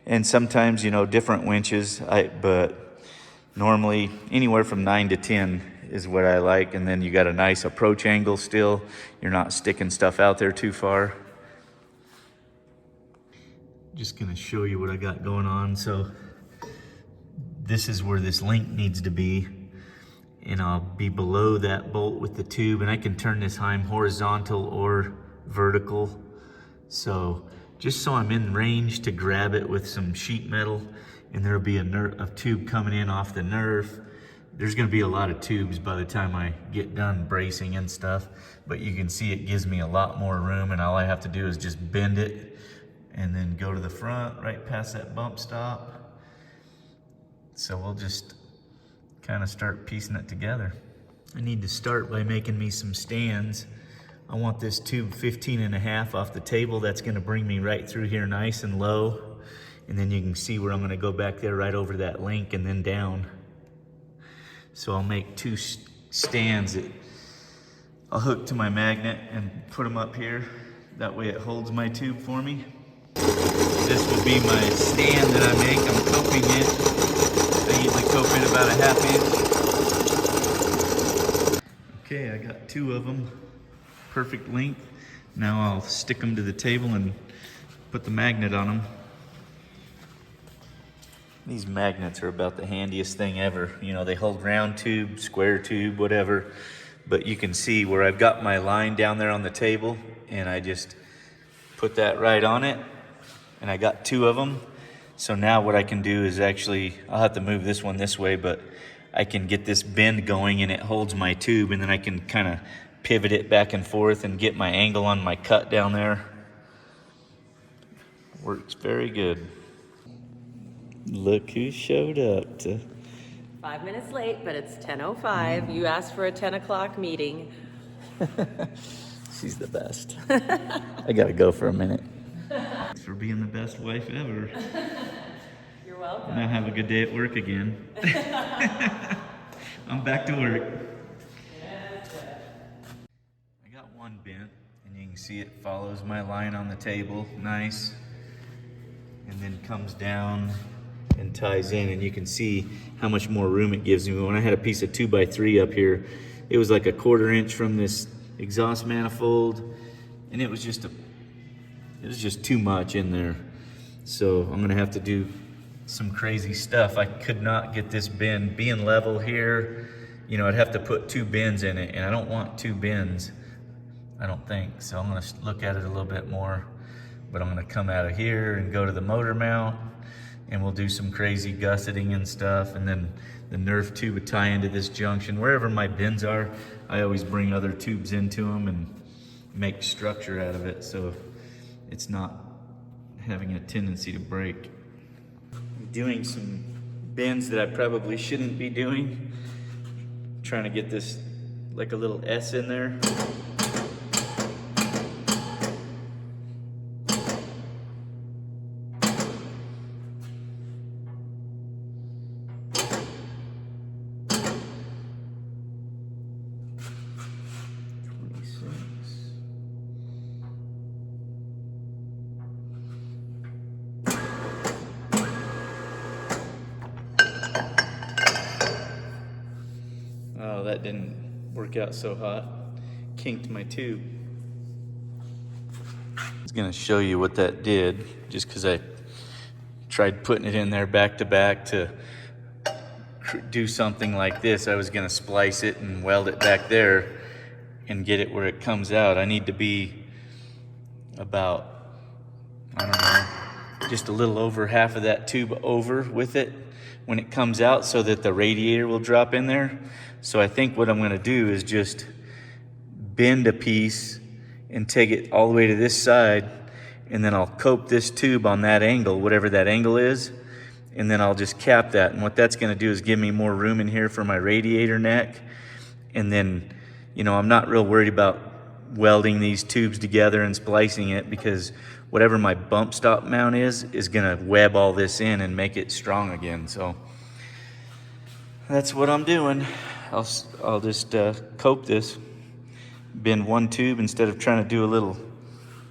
And sometimes, you know, different winches, but normally anywhere from 9 to 10 is what I like. And then you got a nice approach angle still. You're not sticking stuff out there too far. Just gonna show you what I got going on. So this is where this link needs to be. And I'll be below that bolt with the tube, and I can turn this heim horizontal or vertical. So just so I'm in range to grab it with some sheet metal, and there'll be a tube coming in off the nerf. There's gonna be a lot of tubes by the time I get done bracing and stuff, but you can see it gives me a lot more room, and all I have to do is just bend it and then go to the front right past that bump stop. So we'll just kind of start piecing it together. I need to start by making me some stands. I want this tube 15.5 off the table. That's gonna bring me right through here nice and low. And then you can see where I'm gonna go back there right over that link and then down. So I'll make 2 stands that I'll hook to my magnet and put them up here. That way it holds my tube for me. This will be my stand that I make. I'm coping it. I usually cope it about 1/2 inch. Okay, I got 2 of them. Perfect length. Now I'll stick them to the table and put the magnet on them. These magnets are about the handiest thing ever. You know, they hold round tube, square tube, whatever. But you can see where I've got my line down there on the table, and I just put that right on it. And I got 2 of them. So now what I can do is actually, I'll have to move this one this way, but I can get this bend going and it holds my tube, and then I can kind of pivot it back and forth and get my angle on my cut down there. Works very good. Look who showed up to... 5 minutes late, but it's 10:05. You asked for a 10 o'clock meeting. She's the best. I gotta go for a minute. Thanks for being the best wife ever. You're welcome. Now have a good day at work again. I'm back to work. I got one bent, and you can see it follows my line on the table, nice. And then comes down and ties in, and you can see how much more room it gives me. When I had a piece of 2x3 up here, it was like a 1/4 inch from this exhaust manifold, and it was just too much in there. So I'm gonna have to do some crazy stuff. I could not get this bend being level here. You know, I'd have to put 2 bends in it, and I don't want 2 bends, I don't think. So I'm gonna look at it a little bit more, but I'm gonna come out of here and go to the motor mount, and we'll do some crazy gusseting and stuff, and then the Nerf tube would tie into this junction. Wherever my bends are, I always bring other tubes into them and make structure out of it, so it's not having a tendency to break. I'm doing some bends that I probably shouldn't be doing. I'm trying to get this like a little S in there. Oh, that didn't work out so hot. Kinked my tube. I was gonna show you what that did, just because I tried putting it in there back to back to do something like this. I was gonna splice it and weld it back there and get it where it comes out. I need to be about, I don't know, just a little over half of that tube over with it when it comes out, so that the radiator will drop in there. So I think what I'm gonna do is just bend a piece and take it all the way to this side, and then I'll cope this tube on that angle, whatever that angle is, and then I'll just cap that. And what that's gonna do is give me more room in here for my radiator neck. And then, you know, I'm not real worried about welding these tubes together and splicing it, because whatever my bump stop mount is gonna web all this in and make it strong again. So that's what I'm doing. I'll just cope this, bend one tube instead of trying to do a little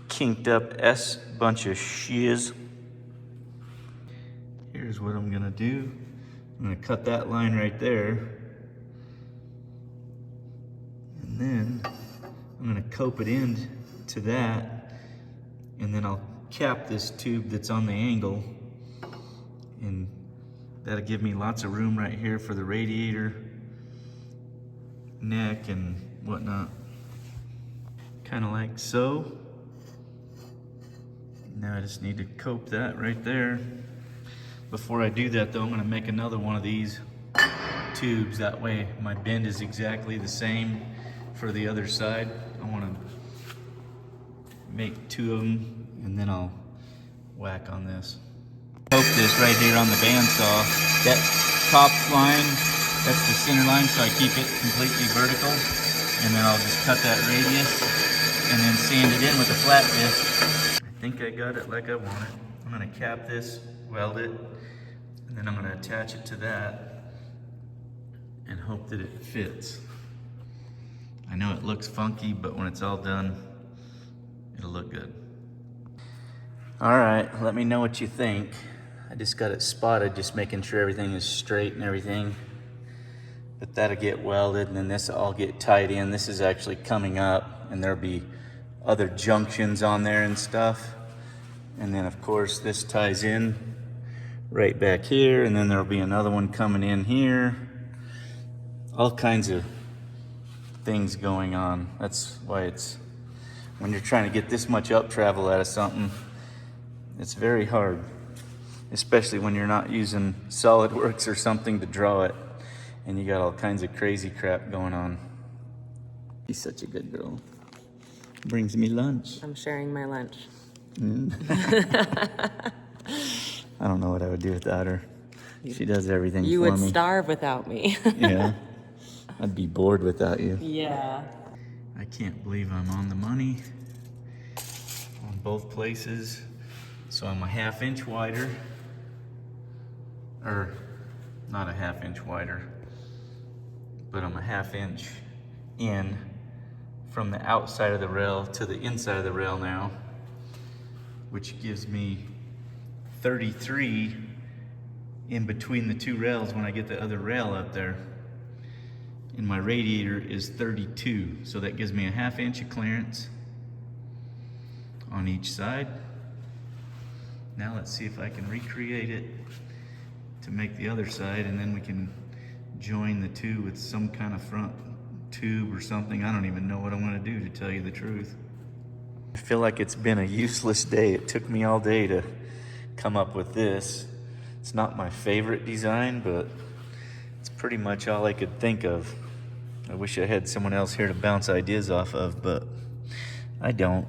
kinked up S bunch of shiz. Here's what I'm gonna do. I'm gonna cut that line right there, and then I'm gonna cope it in to that, and then I'll cap this tube that's on the angle and That'll give me lots of room right here for the radiator neck and whatnot. Kind of like so. Now I just need to cope that right there. Before I do that though, I'm gonna make another one of these tubes. That way my bend is exactly the same for the other side. I wanna make 2 of them and then I'll whack on this. Poke this right here on the bandsaw. That top line, that's the center line, so I keep it completely vertical. And then I'll just cut that radius and then sand it in with a flat disc. I think I got it like I want it. I'm gonna cap this, weld it, and then I'm gonna attach it to that and hope that it fits. I know it looks funky, but when it's all done, it'll look good. All right, let me know what you think. I just got it spotted, just making sure everything is straight and everything. But that'll get welded and then this will all get tied in. This is actually coming up and there'll be other junctions on there and stuff. And then of course this ties in right back here, and then there'll be another one coming in here. All kinds of things going on. That's why it's, when you're trying to get this much up travel out of something, it's very hard, especially when you're not using SolidWorks or something to draw it and you got all kinds of crazy crap going on. She's such a good girl. Brings me lunch. I'm sharing my lunch. I don't know what I would do without her. She does everything You for would me. starve without me. Yeah, I'd be bored without you. Yeah. I can't believe I'm on the money on both places. So I'm a 1/2 inch wider, or not a 1/2 inch wider, but I'm a 1/2 inch in from the outside of the rail to the inside of the rail now, which gives me 33 in between the 2 rails when I get the other rail up there. And my radiator is 32, so that gives me a 1/2 inch of clearance on each side. Now let's see if I can recreate it to make the other side, and then we can join the 2 with some kind of front tube or something. I don't even know what I'm gonna do, to tell you the truth. I feel like it's been a useless day. It took me all day to come up with this. It's not my favorite design, but it's pretty much all I could think of. I wish I had someone else here to bounce ideas off of, but I don't.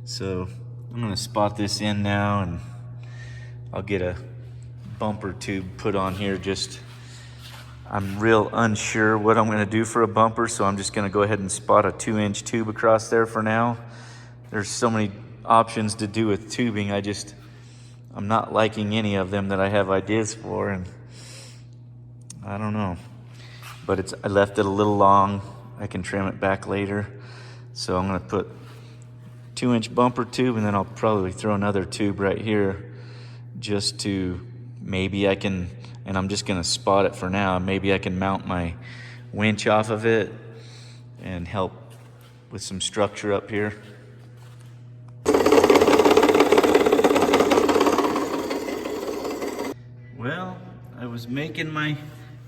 So I'm gonna spot this in now, and I'll get a bumper tube put on here. I'm real unsure what I'm gonna do for a bumper, so I'm just gonna go ahead and spot a 2-inch tube across there for now. There's so many options to do with tubing. I'm not liking any of them that I have ideas for, and I don't know. But I left it a little long. I can trim it back later. So I'm gonna put 2-inch bumper tube, and then I'll probably throw another tube right here just to, maybe I can, and I'm just gonna spot it for now, maybe I can mount my winch off of it and help with some structure up here. Well, I was making my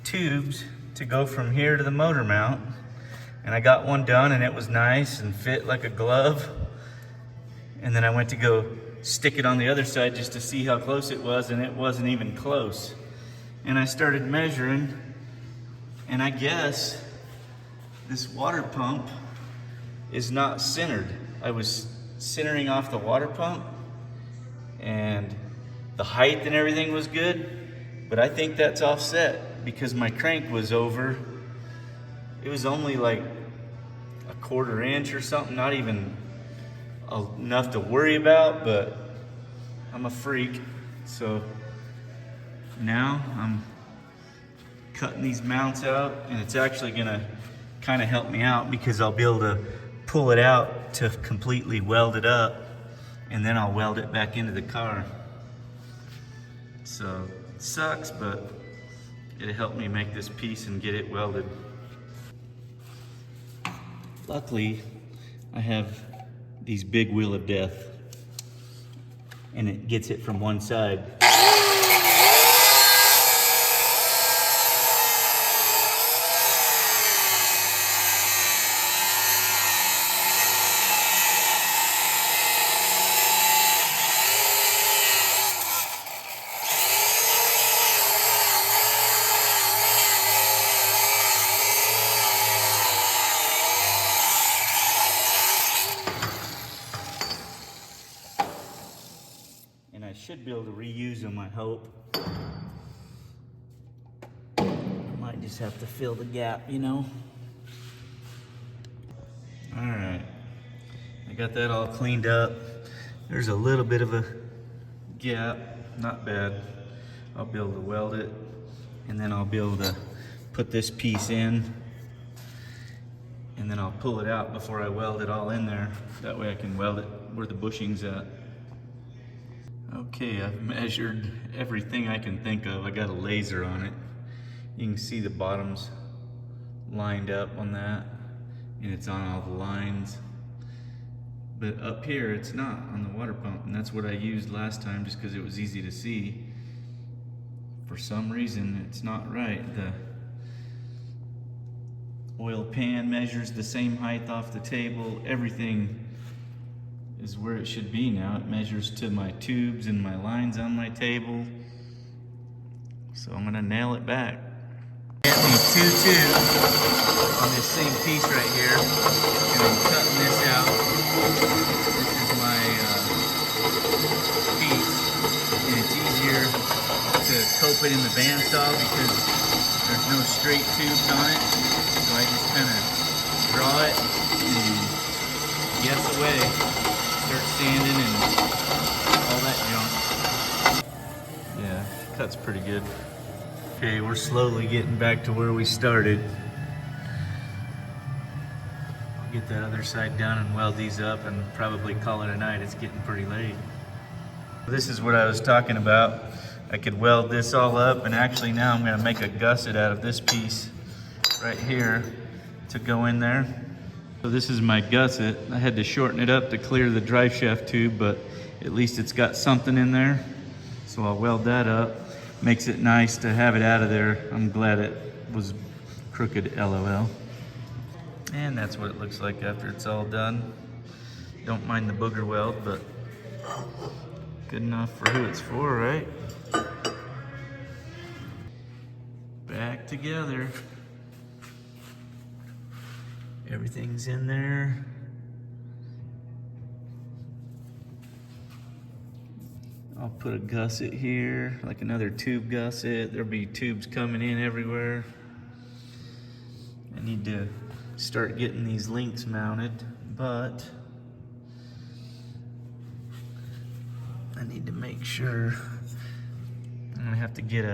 tubes to go from here to the motor mount, and I got one done and it was nice and fit like a glove. And then I went to go stick it on the other side just to see how close it was, and it wasn't even close. And I started measuring, and I guess this water pump is not centered. I was centering off the water pump, and the height and everything was good, but I think that's offset because my crank was over. It was only like a 1/4 inch or something, not even enough to worry about, but I'm a freak. So now I'm cutting these mounts out, and it's actually gonna kind of help me out because I'll be able to pull it out to completely weld it up, and then I'll weld it back into the car. So it sucks, but it'll help me make this piece and get it welded. Luckily, I have these big wheel of death, and it gets it from one side. I should be able to reuse them, I hope. Might just have to fill the gap, you know. All right, I got that all cleaned up. There's a little bit of a gap, not bad. I'll be able to weld it, and then I'll be able to put this piece in, and then I'll pull it out before I weld it all in there. That way I can weld it where the bushing's at. Okay, I've measured everything I can think of. I got a laser on it. You can see the bottoms lined up on that, and it's on all the lines. But up here, it's not on the water pump, and that's what I used last time just because it was easy to see. For some reason, it's not right. The oil pan measures the same height off the table. Everything is where it should be now. It measures to my tubes and my lines on my table. So I'm gonna nail it back. Get me 2 tubes on this same piece right here, and I'm cutting this out. This is my piece, and it's easier to cope it in the bandsaw because there's no straight tubes on it. So I just kind of draw it and guess away, start sanding and all that junk. Yeah, cuts pretty good. Okay, we're slowly getting back to where we started. I'll get that other side done and weld these up and probably call it a night. It's getting pretty late. This is what I was talking about. I could weld this all up, and actually now I'm gonna make a gusset out of this piece right here to go in there. So this is my gusset. I had to shorten it up to clear the drive shaft tube, but at least it's got something in there. So I'll weld that up. Makes it nice to have it out of there. I'm glad it was crooked, LOL. And that's what it looks like after it's all done. Don't mind the booger weld, but good enough for who it's for, right? Back together. Everything's in there. I'll put a gusset here, like another tube gusset. There'll be tubes coming in everywhere. I need to start getting these links mounted, but I need to make sure. I'm gonna have to get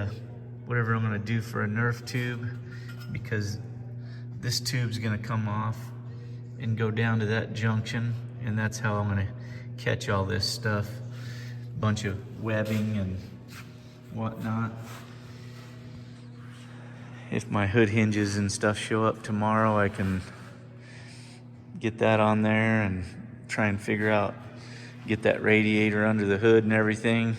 whatever I'm gonna do for a Nerf tube, because this tube's gonna come off and go down to that junction, and that's how I'm gonna catch all this stuff. Bunch of webbing and whatnot. If my hood hinges and stuff show up tomorrow, I can get that on there and try and figure out, get that radiator under the hood and everything.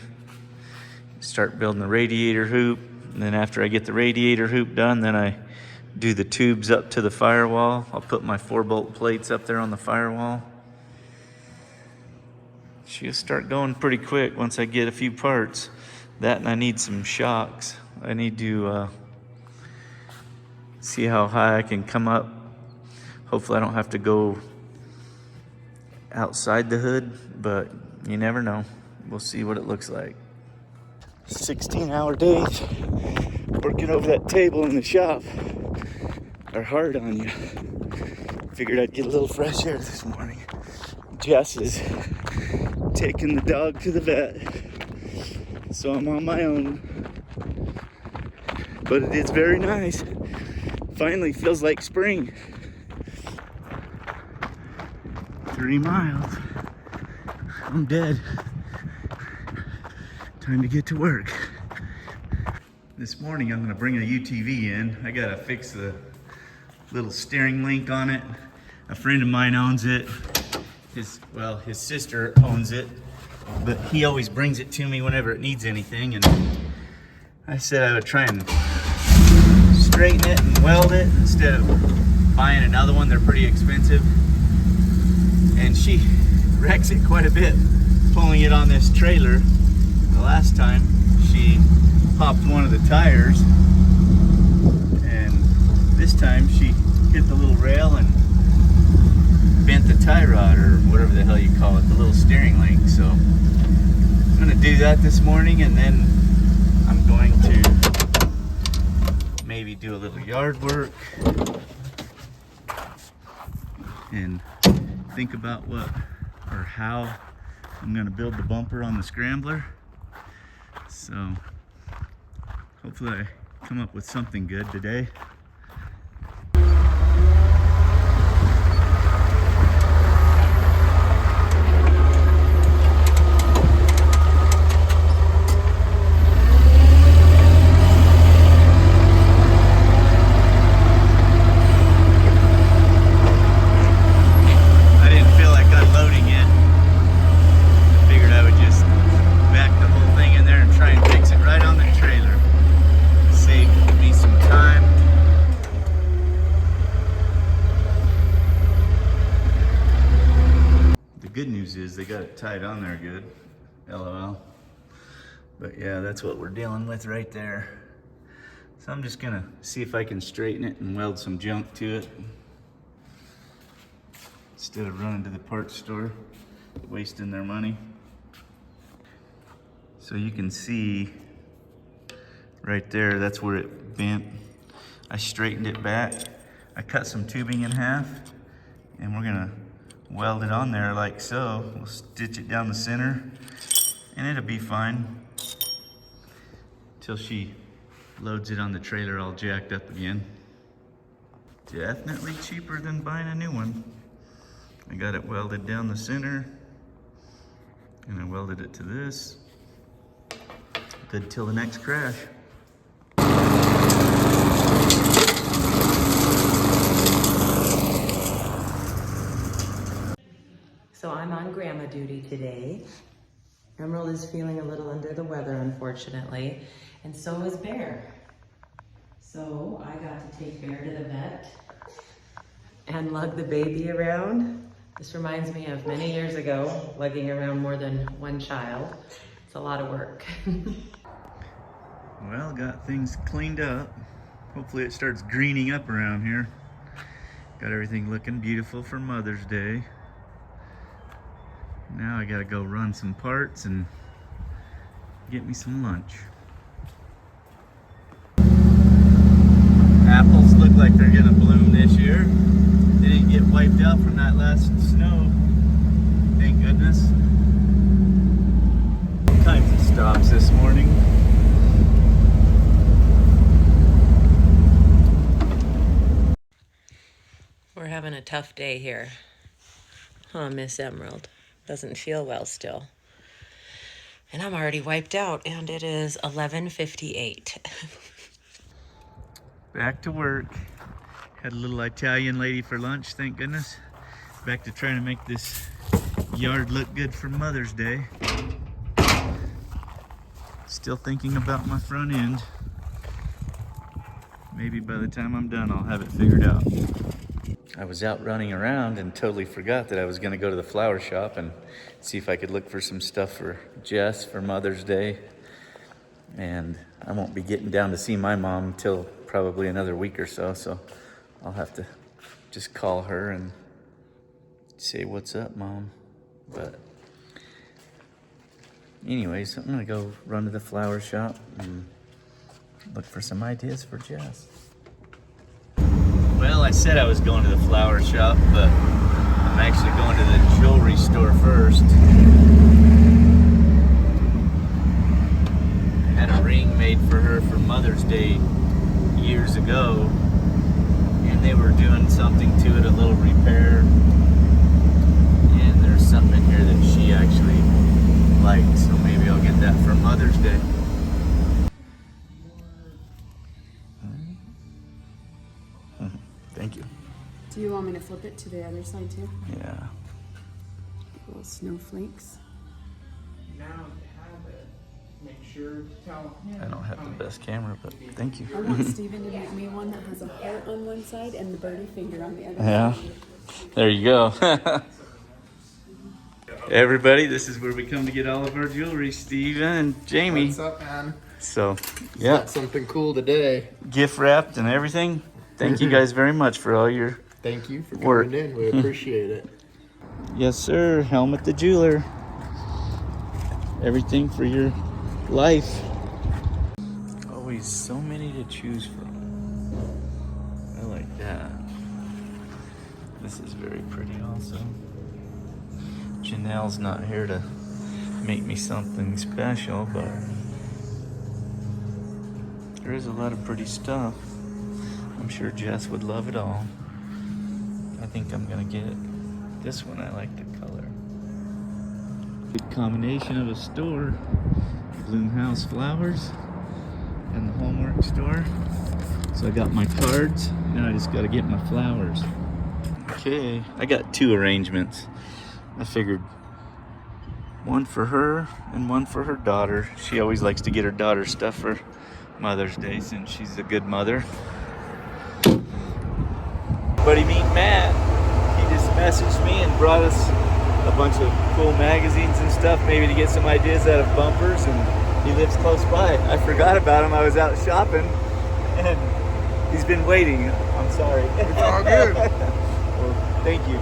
Start building the radiator hoop, and then after I get the radiator hoop done, then I do the tubes up to the firewall. I'll put my 4-bolt plates up there on the firewall. She'll start going pretty quick once I get a few parts. That, and I need some shocks. I need to see how high I can come up. Hopefully I don't have to go outside the hood, but you never know. We'll see what it looks like. 16-hour days working over that table in the shop are hard on you. Figured I'd get a little fresh air this morning. Jess is taking the dog to the vet, so I'm on my own. But it is very nice. Finally feels like spring. 3 miles. I'm dead. Time to get to work. This morning I'm gonna bring a UTV in. I gotta fix the little steering link on it. A friend of mine owns it. His sister owns it, but he always brings it to me whenever it needs anything, and I said I would try and straighten it and weld it instead of buying another one. They're pretty expensive, and she wrecks it quite a bit pulling it on this trailer. The last time she popped one of the tires, and this time she hit the little rail and bent the tie rod, or whatever the hell you call it, the little steering link. So I'm gonna do that this morning, and then I'm going to maybe do a little yard work and think about what or how I'm gonna build the bumper on the Scrambler. So hopefully I come up with something good today. Is they got it tied on there good, LOL. But yeah, that's what we're dealing with right there. So I'm just gonna see if I can straighten it and weld some junk to it instead of running to the parts store, wasting their money. So you can see right there, that's where it bent. I straightened it back. I cut some tubing in half, and we're gonna weld it on there like so. We'll stitch it down the center and it'll be fine till she loads it on the trailer all jacked up again. Definitely cheaper than buying a new one. I got it welded down the center and I welded it to this. Good till the next crash. So I'm on grandma duty today. Emerald is feeling a little under the weather, unfortunately, and so is Bear. So I got to take Bear to the vet and lug the baby around. This reminds me of many years ago, lugging around more than one child. It's a lot of work. Well, got things cleaned up. Hopefully it starts greening up around here. Got everything looking beautiful for Mother's Day. Now I gotta go run some parts and get me some lunch. Apples look like they're gonna bloom this year. They didn't get wiped out from that last snow. Thank goodness. All kinds of stops this morning. We're having a tough day here. Huh, Miss Emerald? Doesn't feel well still. And I'm already wiped out, and it is 11:58. Back to work. Had a little Italian lady for lunch, thank goodness. Back to trying to make this yard look good for Mother's Day. Still thinking about my front end. Maybe by the time I'm done, I'll have it figured out. I was out running around and totally forgot that I was gonna go to the flower shop and see if I could look for some stuff for Jess for Mother's Day. And I won't be getting down to see my mom until probably another week or so, so I'll have to just call her and say, "What's up, Mom?" But anyways, I'm gonna go run to the flower shop and look for some ideas for Jess. Well, I said I was going to the flower shop, but I'm actually going to the jewelry store first. I had a ring made for her for Mother's Day years ago, and they were doing something to it, a little repair. And there's something in here that she actually liked, so maybe I'll get that for Mother's Day. Thank you. Do you want me to flip it to the other side too? Yeah. Little snowflakes. Now have it. Make sure to tell him. I don't have the best camera, but thank you. I want Steven to make me one that has a heart on one side and the birdie finger on the other Yeah. side. There you go. Everybody, this is where we come to get all of our jewelry, Steven and Jamie. What's up, man? So, yeah, Got something cool today. gift wrapped and everything. Thank you guys very much for all your Thank you for work. coming in. We appreciate it. Yes, sir. Helmet the jeweler. everything for your life. Always so many to choose from. I like that. This is very pretty also. Janelle's not here to make me something special, but there is a lot of pretty stuff. I'm sure Jess would love it all. I think I'm gonna get this one. I like the color. Good combination of a store, Bloomhouse Flowers, and the Hallmark store. So I got my cards, now I just gotta get my flowers. Okay, I got 2 arrangements. I figured one for her and one for her daughter. She always likes to get her daughter stuff for Mother's Day since she's a good mother. Buddy, meet Matt. He just messaged me and brought us a bunch of cool magazines and stuff, maybe to get some ideas out of bumpers, and he lives close by. I forgot about him. I was out shopping and he's been waiting. I'm sorry. It's all good. Well, thank you.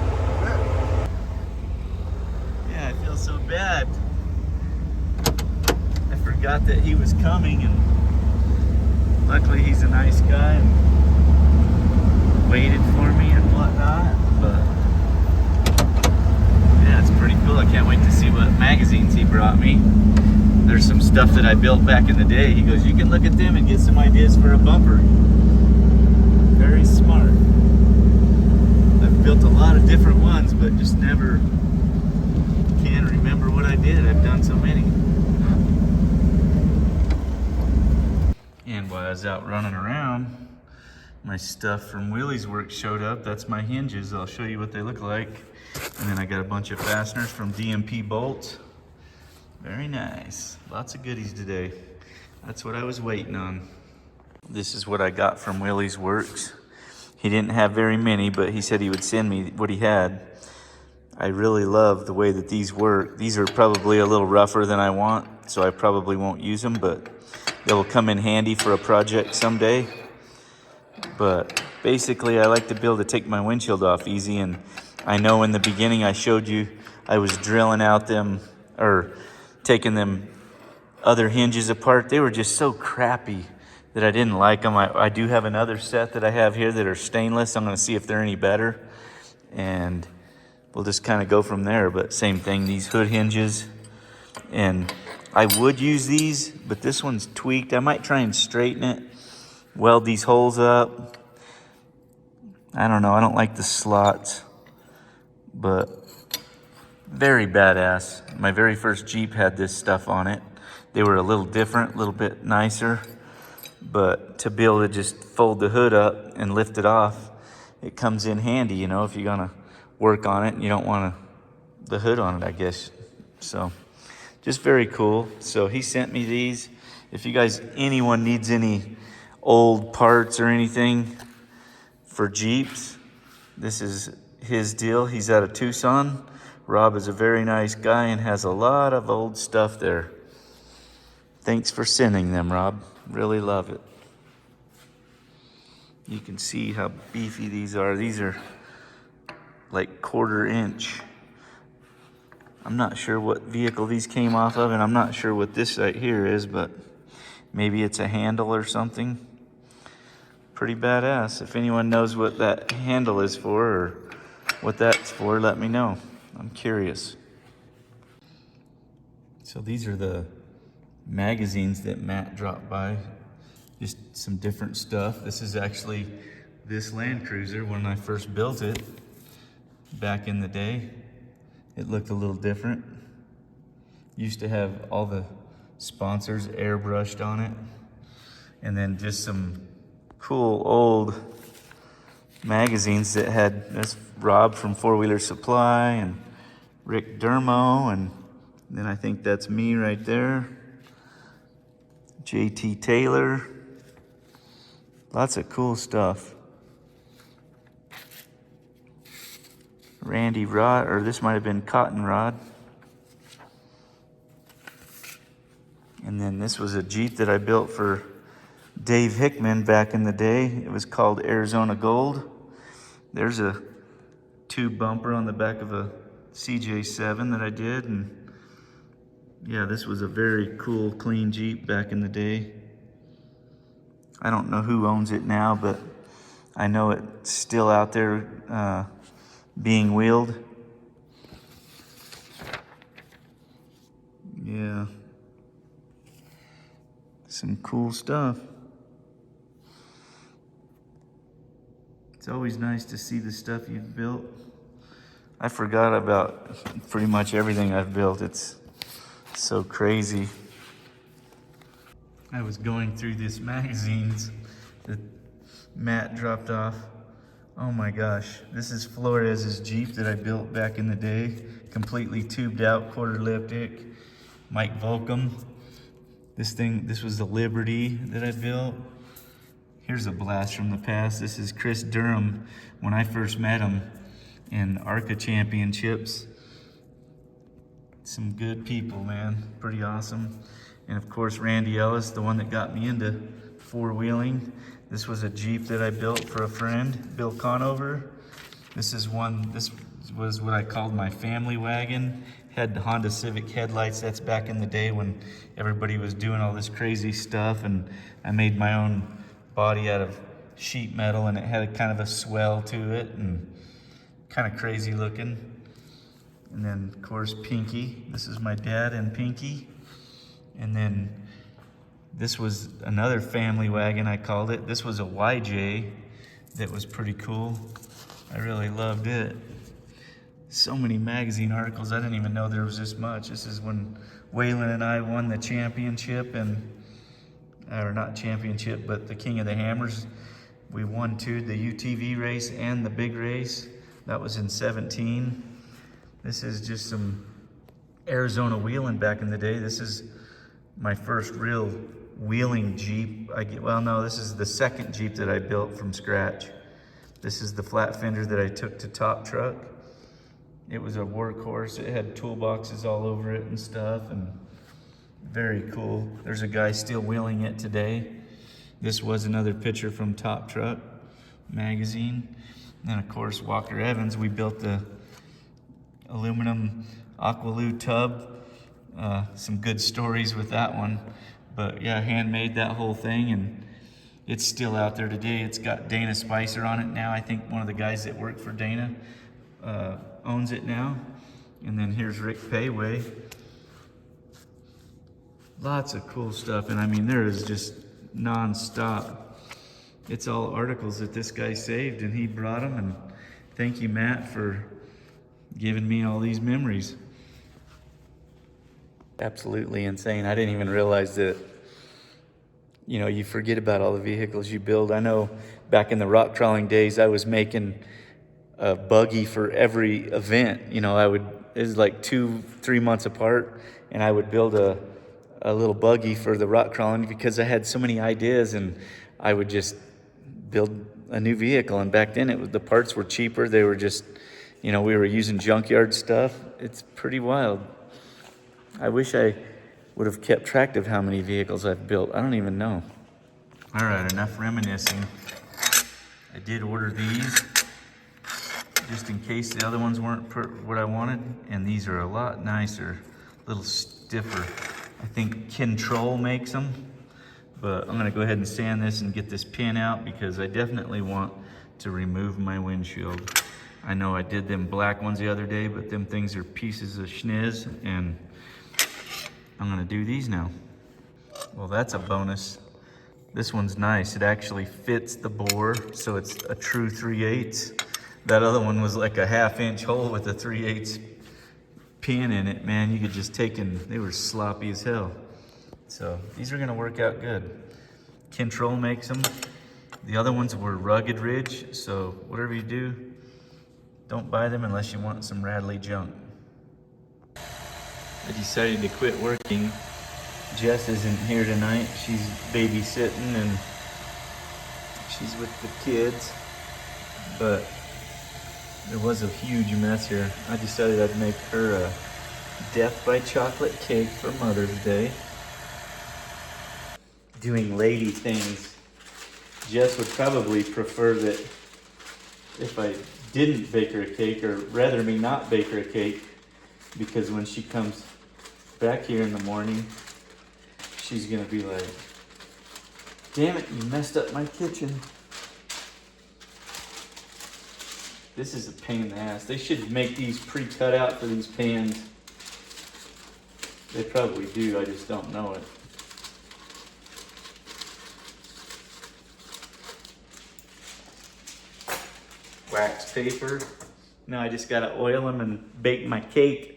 Yeah, I feel so bad. I forgot that he was coming, and luckily he's a nice guy and waited for me and whatnot. But yeah, it's pretty cool. I can't wait to see what magazines he brought me. There's some stuff that I built back in the day. He goes, you can look at them and get some ideas for a bumper. Very smart. I've built a lot of different ones, but just never can remember what I did. I've done so many. And while I was out running around, my stuff from Willie's work showed up. That's my hinges. I'll show you what they look like. And then I got a bunch of fasteners from DMP bolts. Very nice. Lots of goodies today. That's what I was waiting on. This is what I got from Willie's Works. He didn't have very many, but he said he would send me what he had. I really love the way that these work. These are probably a little rougher than I want, so I probably won't use them, but they will come in handy for a project someday. But basically, I like to be able to take my windshield off easy, and I know in the beginning I showed you I was drilling out them, or taking them other hinges apart. They were just so crappy that I didn't like them. I do have another set that I have here that are stainless. I'm gonna see if they're any better, and we'll just kind of go from there. But same thing, these hood hinges, and I would use these, but this one's tweaked. I might try and straighten it, weld these holes up. I don't know, I don't like the slots, but very badass. My very first Jeep had this stuff on it. They were a little different, a little bit nicer, but to be able to just fold the hood up and lift it off, it comes in handy, you know, if you're gonna work on it and you don't want the hood on it, I guess. So just very cool. So he sent me these. If you guys, anyone needs any old parts or anything for Jeeps, this is his deal. He's out of Tucson. Rob is a very nice guy and has a lot of old stuff there. Thanks for sending them, Rob. Really love it. You can see how beefy these are. These are like 1/4 inch. I'm not sure what vehicle these came off of, and I'm not sure what this right here is, but maybe it's a handle or something. Pretty badass. If anyone knows what that handle is for or what that's for, let me know. I'm curious. So these are the magazines that Matt dropped by. Just some different stuff. This is actually this Land Cruiser when I first built it back in the day. It looked a little different. Used to have all the sponsors airbrushed on it. And then just some cool old magazines that had this Rob from Four Wheeler Supply and Rick Dermo, and then I think that's me right there. JT Taylor. Lots of cool stuff. Randy Rod, or this might have been Cotton Rod. And then this was a Jeep that I built for Dave Hickman back in the day. It was called Arizona Gold. There's a tube bumper on the back of a CJ7 that I did, and Yeah, this was a very cool, clean Jeep back in the day. I don't know who owns it now, but I know it's still out there being wheeled. Yeah. Some cool stuff. It's always nice to see the stuff you've built. I forgot about pretty much everything I've built. It's so crazy. I was going through this magazines that Matt dropped off. Oh my gosh, this is Flores's Jeep that I built back in the day. Completely tubed out, quarter elliptic. Mike Volcom. This was the Liberty that I built. Here's a blast from the past. This is Chris Durham when I first met him in ARCA Championships. Some good people, man. Pretty awesome. And of course, Randy Ellis, the one that got me into four-wheeling. This was a Jeep that I built for a friend, Bill Conover. This was what I called my family wagon. Had the Honda Civic headlights. That's back in the day when everybody was doing all this crazy stuff, and I made my own body out of sheet metal, and it had a kind of a swell to it and kind of crazy looking. And then of course Pinky. This is my dad and Pinky. And then this was another family wagon, I called it. This was a YJ that was pretty cool. I really loved it. So many magazine articles, I didn't even know there was this much. This is when Waylon and I won the championship, or not championship, but the King of the Hammers. We won the UTV race and the big race. That was in 17. This is just some Arizona wheeling back in the day. This is my first real wheeling Jeep. This is the second Jeep that I built from scratch. This is the flat fender that I took to Top Truck. It was a workhorse. It had toolboxes all over it and stuff, and very cool. There's a guy still wheeling it today. This was another picture from Top Truck magazine. And then of course, Walker Evans, we built the aluminum Aqualoo tub. Some good stories with that one. But yeah, handmade that whole thing, and it's still out there today. It's got Dana Spicer on it now. I think one of the guys that worked for Dana owns it now. And then here's Rick Payway. Lots of cool stuff, and I mean, there is just non-stop. It's all articles that this guy saved and he brought them, and thank you, Matt, for giving me all these memories. Absolutely insane. I didn't even realize that, you forget about all the vehicles you build. I know back in the rock crawling days, I was making a buggy for every event. It was like 2-3 months apart, and I would build a little buggy for the rock crawling because I had so many ideas, and I would just build a new vehicle. And back then the parts were cheaper. They were just, we were using junkyard stuff. It's pretty wild. I wish I would have kept track of how many vehicles I've built. I don't even know. All right, enough reminiscing. I did order these just in case the other ones weren't what I wanted, and these are a lot nicer, a little stiffer. I think Control makes them, but I'm gonna go ahead and sand this and get this pin out because I definitely want to remove my windshield. I know I did them black ones the other day, but them things are pieces of schniz, and I'm gonna do these now. Well, that's a bonus. This one's nice. It actually fits the bore, so it's a true 3/8. That other one was like a 1/2-inch hole with a 3/8 pin in it. Man, you could just they were sloppy as hell. So these are gonna work out good. Control makes them. The other ones were Rugged Ridge, so whatever you do, don't buy them unless you want some rattly junk. I decided to quit working. Jess isn't here tonight. She's babysitting and she's with the kids. But there was a huge mess here. I decided I'd make her a death by chocolate cake for Mother's Day. Doing lady things. Jess would probably prefer that if I didn't bake her a cake, or rather me not bake her a cake, because when she comes back here in the morning, she's gonna be like, damn it, you messed up my kitchen. This is a pain in the ass. They should make these pre-cut out for these pans. They probably do, I just don't know it. Wax paper. Now I just gotta oil them and bake my cake.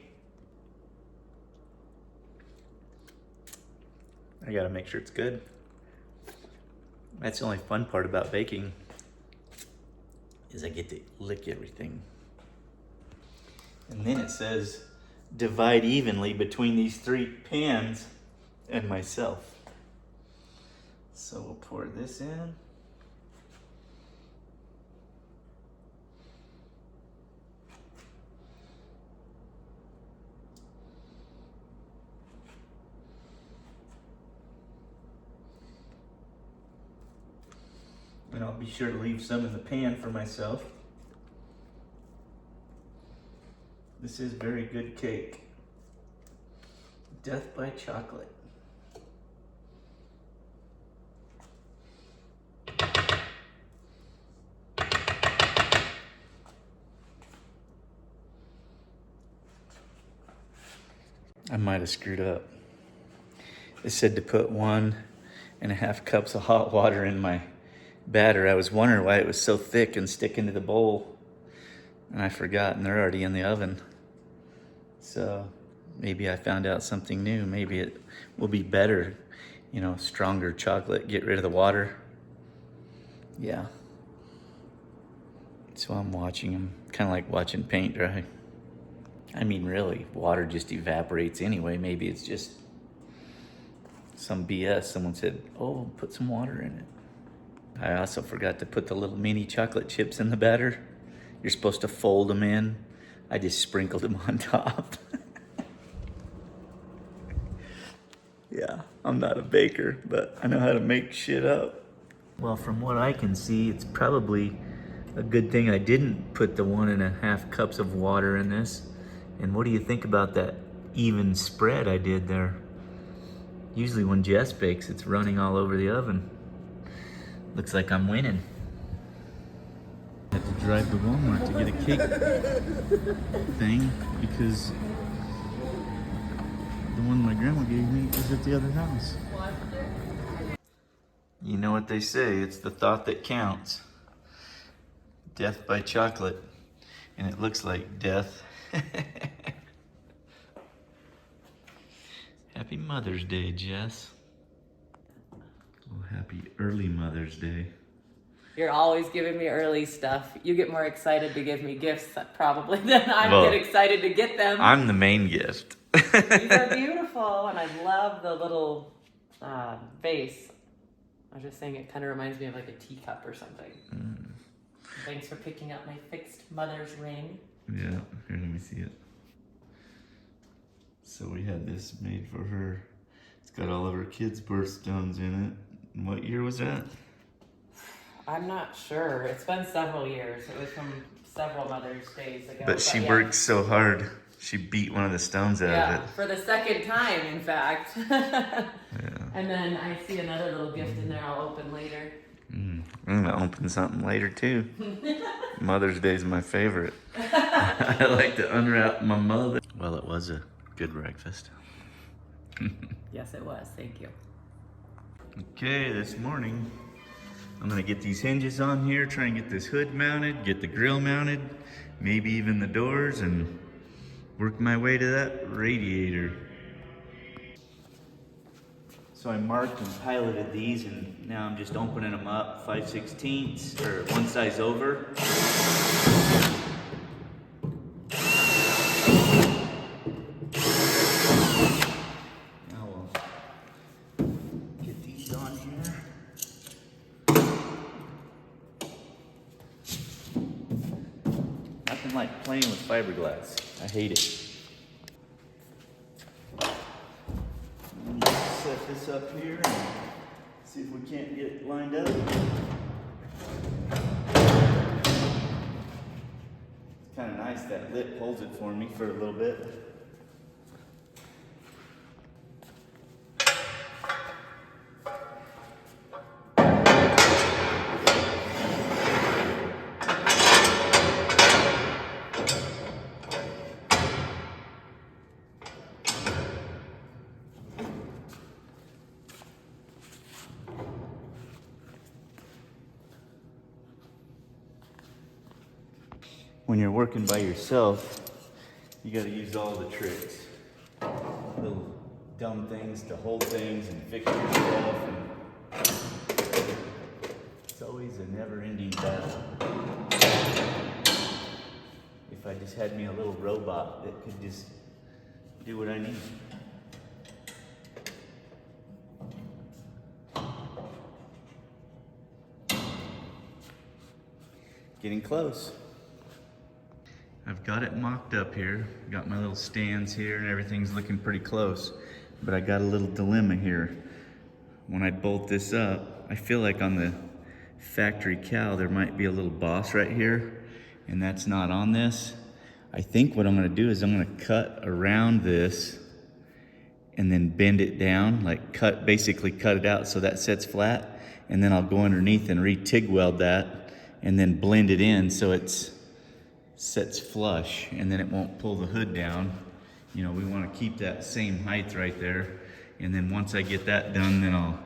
I gotta make sure it's good. That's the only fun part about baking, is I get to lick everything. And then it says, divide evenly between these 3 pans and myself. So we'll pour this in. And I'll be sure to leave some in the pan for myself. This is very good cake. Death by chocolate. I might have screwed up. It said to put 1.5 cups of hot water in my batter. I was wondering why it was so thick and sticking to the bowl. And I forgot, and they're already in the oven. So maybe I found out something new. Maybe it will be better, you know, stronger chocolate, get rid of the water. Yeah. So I'm watching them, kind of like watching paint dry. I mean, really, water just evaporates anyway. Maybe it's just some BS. Someone said, oh, put some water in it. I also forgot to put the little mini chocolate chips in the batter. You're supposed to fold them in. I just sprinkled them on top. Yeah, I'm not a baker, but I know how to make shit up. Well, from what I can see, it's probably a good thing I didn't put the 1.5 cups of water in this. And what do you think about that even spread I did there? Usually when Jess bakes, it's running all over the oven. Looks like I'm winning. I had to drive to Walmart to get a cake thing because the one my grandma gave me is at the other house. You know what they say, it's the thought that counts. Death by chocolate. And it looks like death. Happy Mother's Day, Jess. Oh, happy early Mother's Day. You're always giving me early stuff. You get more excited to give me gifts probably than I Well, get excited to get them. I'm the main gift. These are beautiful, and I love the little vase. I was just saying it kind of reminds me of like a teacup or something. Mm. Thanks for picking up my fixed mother's ring. Yeah, here, let me see it. So we had this made for her. It's got all of her kids' birthstones in it. And what year was that? I'm not sure. It's been several years. It was from several Mother's Days ago. But she yeah. worked so hard, she beat one of the stones out Yeah, of it. for the second time, in fact. Yeah. And then I see another little gift in there I'll open later. I'm gonna open something later too. Mother's Day is my favorite. I like to unwrap my mother. Well, it was a good breakfast. Yes, it was. Thank you. Okay, this morning I'm gonna get these hinges on here, try and get this hood mounted, get the grill mounted, maybe even the doors, and work my way to that radiator. So I marked and piloted these, and now I'm just opening them up 5/16 or one size over. Now we'll get these on here. Nothing like playing with fiberglass. I hate it. Set this up here and see if we can't get it lined up. It's kind of nice that lip holds it for me for a little bit. when you're working by yourself, you gotta use all the tricks. Little dumb things to hold things and fix your stuff. And it's always a never-ending battle. If I just had me a little robot that could just do what I need. Getting close. I've got it mocked up here. Got my little stands here and everything's looking pretty close. But I got a little dilemma here. When I bolt this up, I feel like on the factory cowl there might be a little boss right here, and that's not on this. I think what I'm gonna do is I'm gonna cut around this and then bend it down, like basically cut it out so that sits flat, and then I'll go underneath and re-TIG weld that and then blend it in so it's sets flush, and then it won't pull the hood down. You know, we want to keep that same height right there. And then once I get that done, then I'll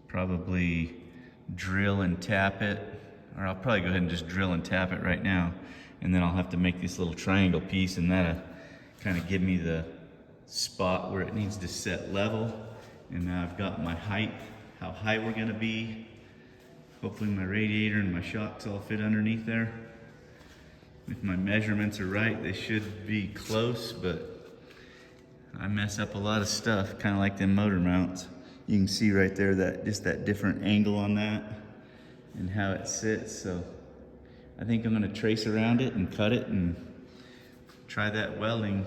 probably drill and tap it, or I'll probably go ahead and just drill and tap it right now. And then I'll have to make this little triangle piece, and that'll kind of give me the spot where it needs to set level. And now I've got my height, how high we're gonna be. Hopefully my radiator and my shocks all fit underneath there. If my measurements are right, they should be close, but I mess up a lot of stuff, kind of like them motor mounts. You can see right there that just that different angle on that and how it sits. So I think I'm gonna trace around it and cut it and try that welding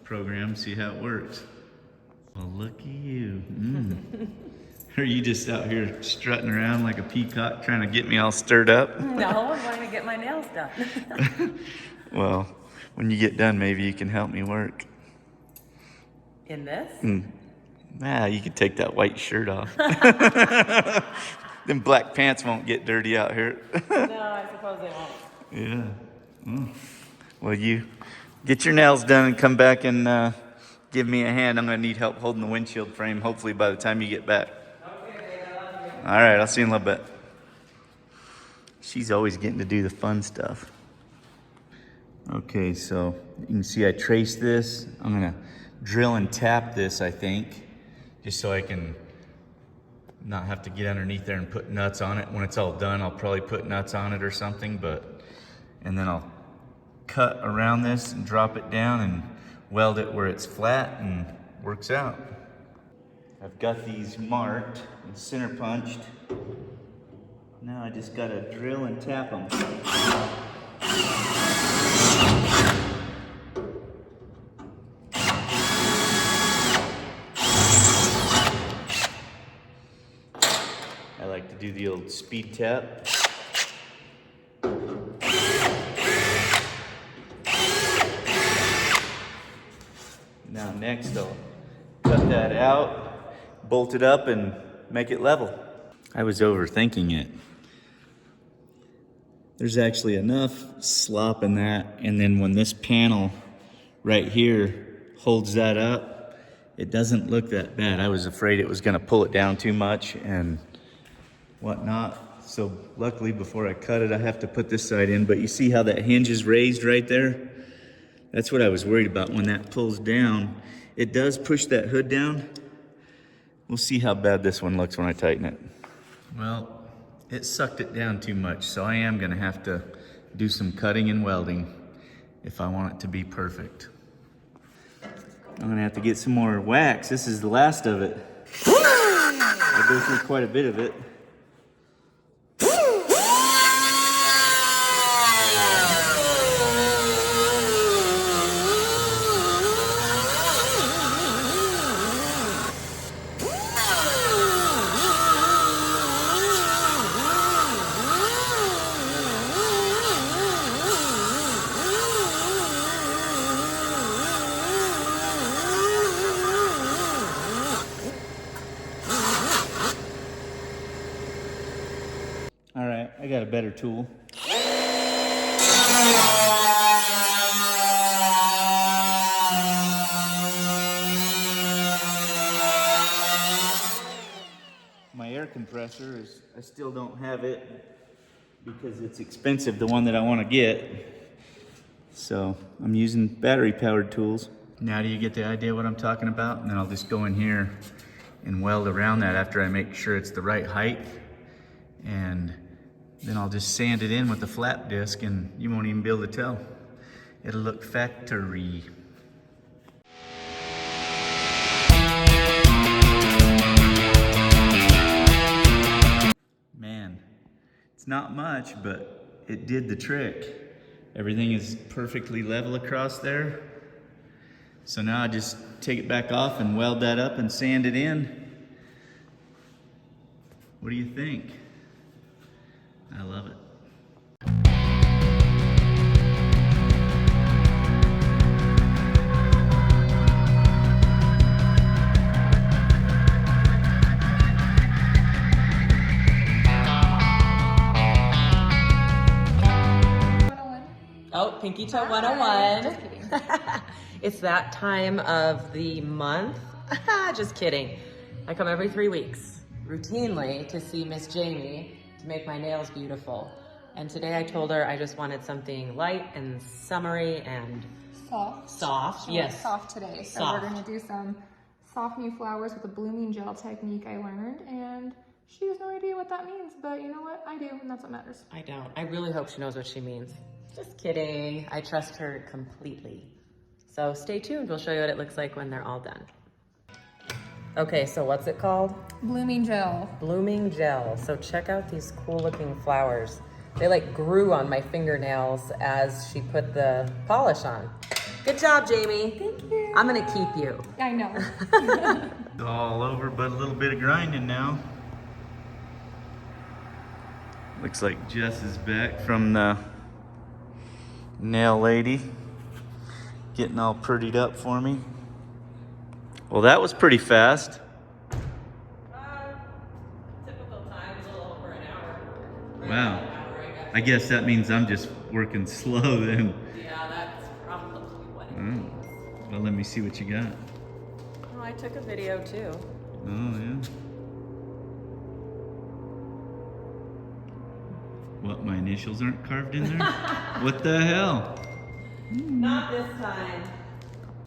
program, see how it works. Well, look at you. Are you just out here strutting around like a peacock trying to get me all stirred up? No, I'm going to get my nails done. Well, when you get done, maybe you can help me work. In this? Nah, you could take that white shirt off. Them black pants won't get dirty out here. No, I suppose they won't. Yeah. Well, you get your nails done and come back and give me a hand. I'm gonna need help holding the windshield frame, hopefully by the time you get back. All right, I'll see you in a little bit. She's always getting to do the fun stuff. Okay, so you can see I traced this. I'm gonna drill and tap this, I think, just so I can not have to get underneath there and put nuts on it. When it's all done, I'll probably put nuts on it or something, and then I'll cut around this and drop it down and weld it where it's flat and works out. I've got these marked and center punched. Now I just gotta drill and tap them. I like to do the old speed tap. Now next I'll cut that out, bolt it up, and make it level. I was overthinking it. There's actually enough slop in that, and then when this panel right here holds that up, it doesn't look that bad. I was afraid it was gonna pull it down too much and whatnot. So luckily before I cut it, I have to put this side in, but you see how that hinge is raised right there? That's what I was worried about. When that pulls down, it does push that hood down. We'll see how bad this one looks when I tighten it. Well, it sucked it down too much, so I am gonna have to do some cutting and welding if I want it to be perfect. I'm gonna have to get some more wax. This is the last of it. I go through quite a bit of it. All right, I got a better tool. My air compressor is, I still don't have it because it's expensive, the one that I want to get. So I'm using battery powered tools. Now do you get the idea what I'm talking about? And then I'll just go in here and weld around that after I make sure it's the right height. And then I'll just sand it in with the flap disc and you won't even be able to tell. It'll look factory. Man, it's not much, but it did the trick. Everything is perfectly level across there. So now I just take it back off and weld that up and sand it in. What do you think? I love it. Oh, Pinky Toe 101. It's that time of the month. Just kidding. I come every 3 weeks, routinely, to see Miss Jamie to make my nails beautiful. And today I told her I just wanted something light and summery and soft. Yes. Soft today. So Soft. we're going to do some soft new flowers with a blooming gel technique I learned, and she has no idea what that means, but you know what? I do, and that's what matters. I don't. I really hope she knows what she means. Just kidding. I trust her completely. So stay tuned. We'll show you what it looks like when they're all done. Okay, so what's it called? Blooming gel. Blooming gel. So check out these cool looking flowers. They like grew on my fingernails as she put the polish on. Good job, Jamie. Thank you. I'm gonna keep you. I know. It's all over but a little bit of grinding now. Looks like Jess is back from the nail lady, getting all prettied up for me. Well, that was pretty fast. Typical time, a little over an hour. Wow. I guess that means I'm just working slow then. Yeah, that's probably what it Oh. Well, let me see what you got. Oh, I took a video too. Oh, yeah. What, my initials aren't carved in there? What the hell? Not this time.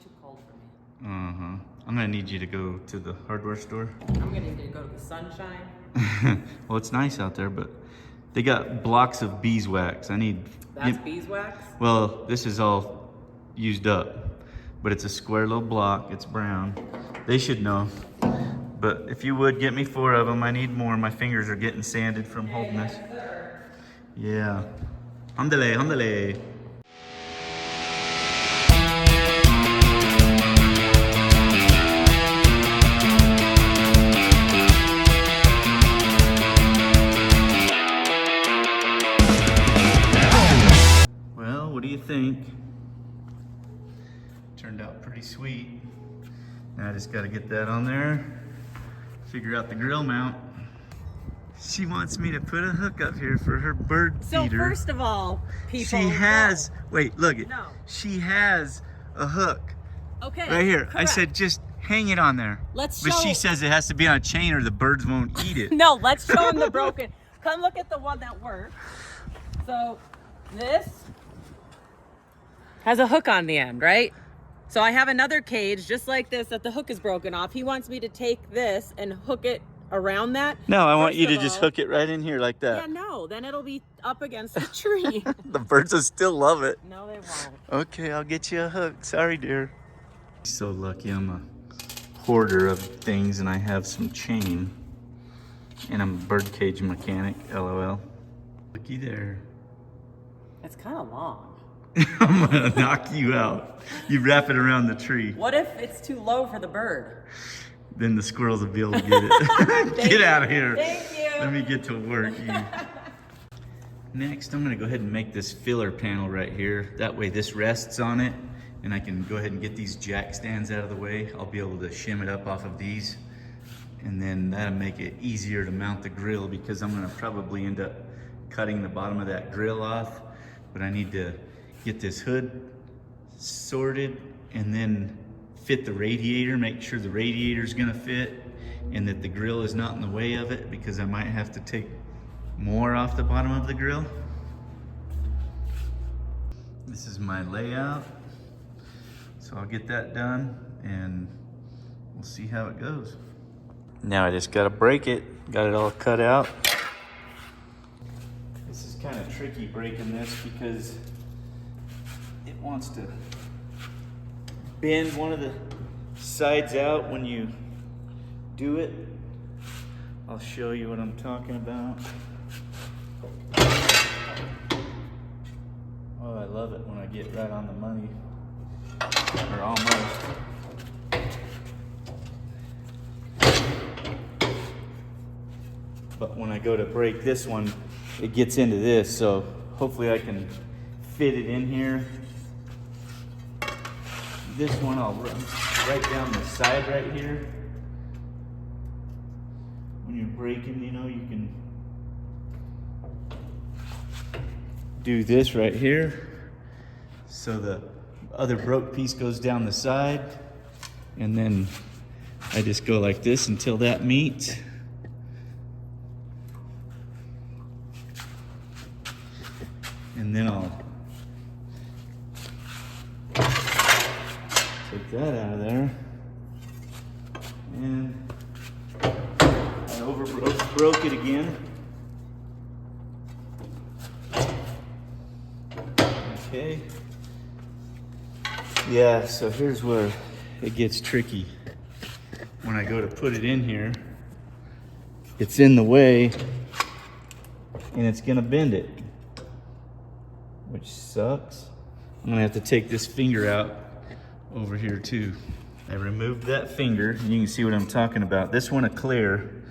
Too cold for me. Uh-huh. I'm gonna need you to go to the hardware store. I'm gonna need to go to the sunshine. Well, it's nice out there, but they got blocks of beeswax. I need... That's beeswax? Well, this is all used up, but it's a square little block. It's brown. They should know. But if you would, get me 4 of them. I need more. My fingers are getting sanded from holding this. Yeah. Andale, andale. Well, what do you think? Turned out pretty sweet. Now I just got to get that on there. Figure out the grill mount. She wants me to put a hook up here for her bird So feeder. first of all, people. She has, wait, look it. No. She has a hook Okay. right here. I correct. said just hang it on there. Let's But show- she says it has to be on a chain or the birds won't eat it. No, let's show them the broken. Come look at the one that works. So this has a hook on the end, right? So I have another cage just like this that the hook is broken off. He wants me to take this and hook it around that. No, I want First you to of just all- hook it right in here like that. Yeah, no, then it'll be up against the tree. The birds will still love it. No, they won't. Okay, I'll get you a hook. Sorry, dear. So lucky I'm a hoarder of things and I have some chain. And I'm a birdcage mechanic, LOL. Looky there. It's kind of long. I'm gonna knock you out. You wrap it around the tree. What if it's too low for the bird? Then the squirrels will be able to get it. Get out of here. Thank you. Let me get to work. Next, I'm gonna go ahead and make this filler panel right here. That way this rests on it and I can go ahead and get these jack stands out of the way. I'll be able to shim it up off of these. And then that'll make it easier to mount the grill because I'm gonna probably end up cutting the bottom of that grill off. But I need to get this hood sorted and then fit the radiator, make sure the radiator's gonna fit and that the grill is not in the way of it because I might have to take more off the bottom of the grill. This is my layout. So I'll get that done and we'll see how it goes. Now I just gotta break it. Got it all cut out. This is kind of tricky breaking this because it wants to bend one of the sides out when you do it. I'll show you what I'm talking about. Oh, I love it when I get right on the money, or almost. But when I go to break this one, it gets into this, so hopefully I can fit it in here. This one I'll run right down the side right here. When you're breaking, you know, you can do this right here. So the other broke piece goes down the side, and then I just go like this until that meets. And then I'll take that out of there. And I broke it again. Okay. Yeah, so here's where it gets tricky. When I go to put it in here, it's in the way and it's gonna bend it, which sucks. I'm gonna have to take this finger out over here too. I removed that finger, and you can see what I'm talking about. This one a clear.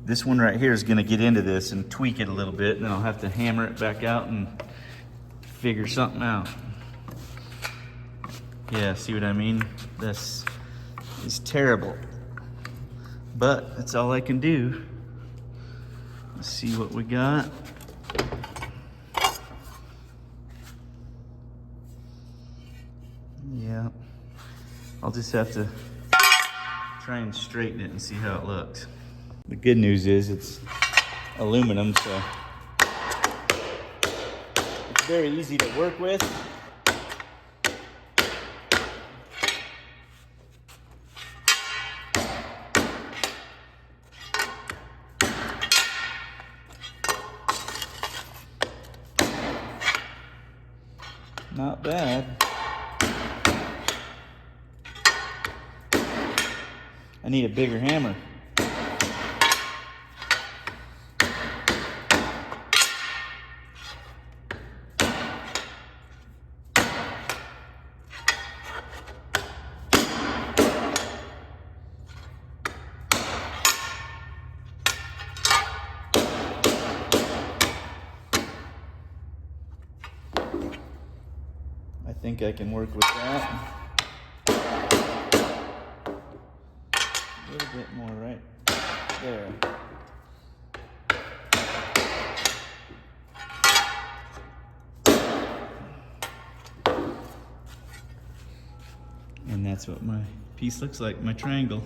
This one right here is gonna get into this and tweak it a little bit, and then I'll have to hammer it back out and figure something out. Yeah, see what I mean? This is terrible, but that's all I can do. Let's see what we got. Yeah, I'll just have to try and straighten it and see how it looks. The good news is it's aluminum, so it's very easy to work with. Not bad. I need a bigger hammer. I think I can work with that. A little bit more right there. And that's what my piece looks like, my triangle.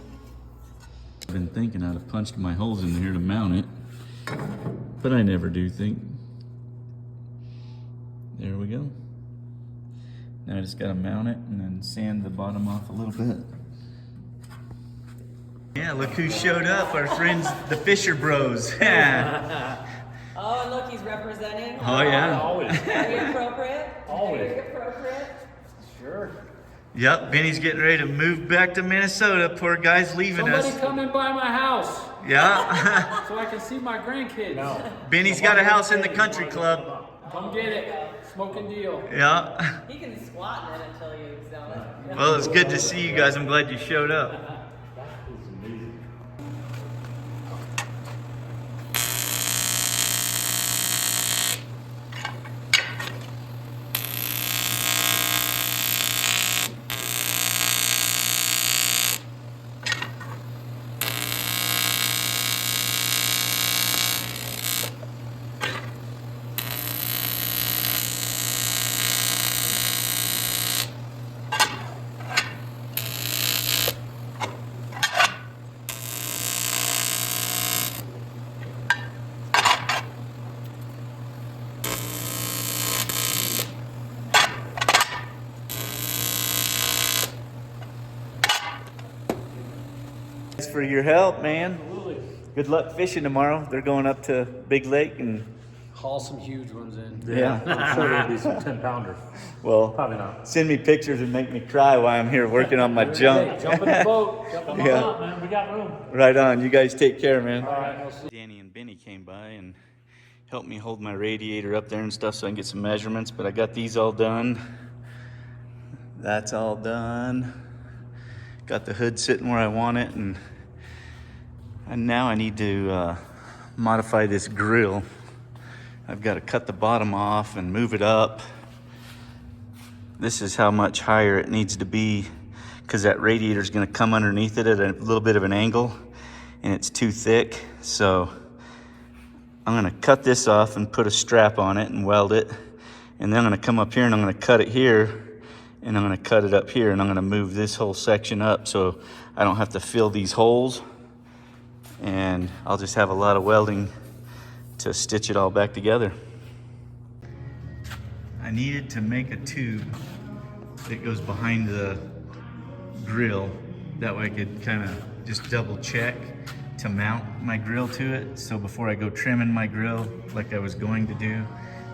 I've been thinking I'd have punched my holes in here to mount it, but I never do think. There we go. Now I just gotta mount it and then sand the bottom off a little bit. Yeah, look who showed up, our friends, the Fisher Bros. Oh, and look, he's representing. Oh yeah. Always. Very appropriate. Always. Very appropriate. Sure. Yep, Benny's getting ready to move back to Minnesota. Poor guy's leaving Somebody us. come and buy my house Yeah. so I can see my grandkids. No. Benny's got a house in the country club. Come get it. Smoking deal. Yeah. He can squat in it until you sell it. Well, it's good to see you guys. I'm glad you showed up. Thanks for your help, man. Absolutely. Good luck fishing tomorrow. They're going up to Big Lake and Haul some huge ones in. yeah. I'm sure there'll be some 10-pounders. Well, Probably not. send me pictures and make me cry while I'm here working on my junk. Hey, jump in the boat. Jump on Yeah. out, man. We got room. Right on. You guys take care, man. All right, we'll see. Danny and Benny came by and helped me hold my radiator up there and stuff so I can get some measurements, but I got these all done. That's all done. Got the hood sitting where I want it, and now I need to modify this grill. I've got to cut the bottom off and move it up. This is how much higher it needs to be because that radiator is going to come underneath it at a little bit of an angle, and it's too thick. So I'm going to cut this off and put a strap on it and weld it. And then I'm going to come up here and I'm going to cut it here, and I'm going to cut it up here, and I'm going to move this whole section up so I don't have to fill these holes, and I'll just have a lot of welding to stitch it all back together. I needed to make a tube that goes behind the grill. That way I could kind of just double check to mount my grill to it. So before I go trimming my grill like I was going to do,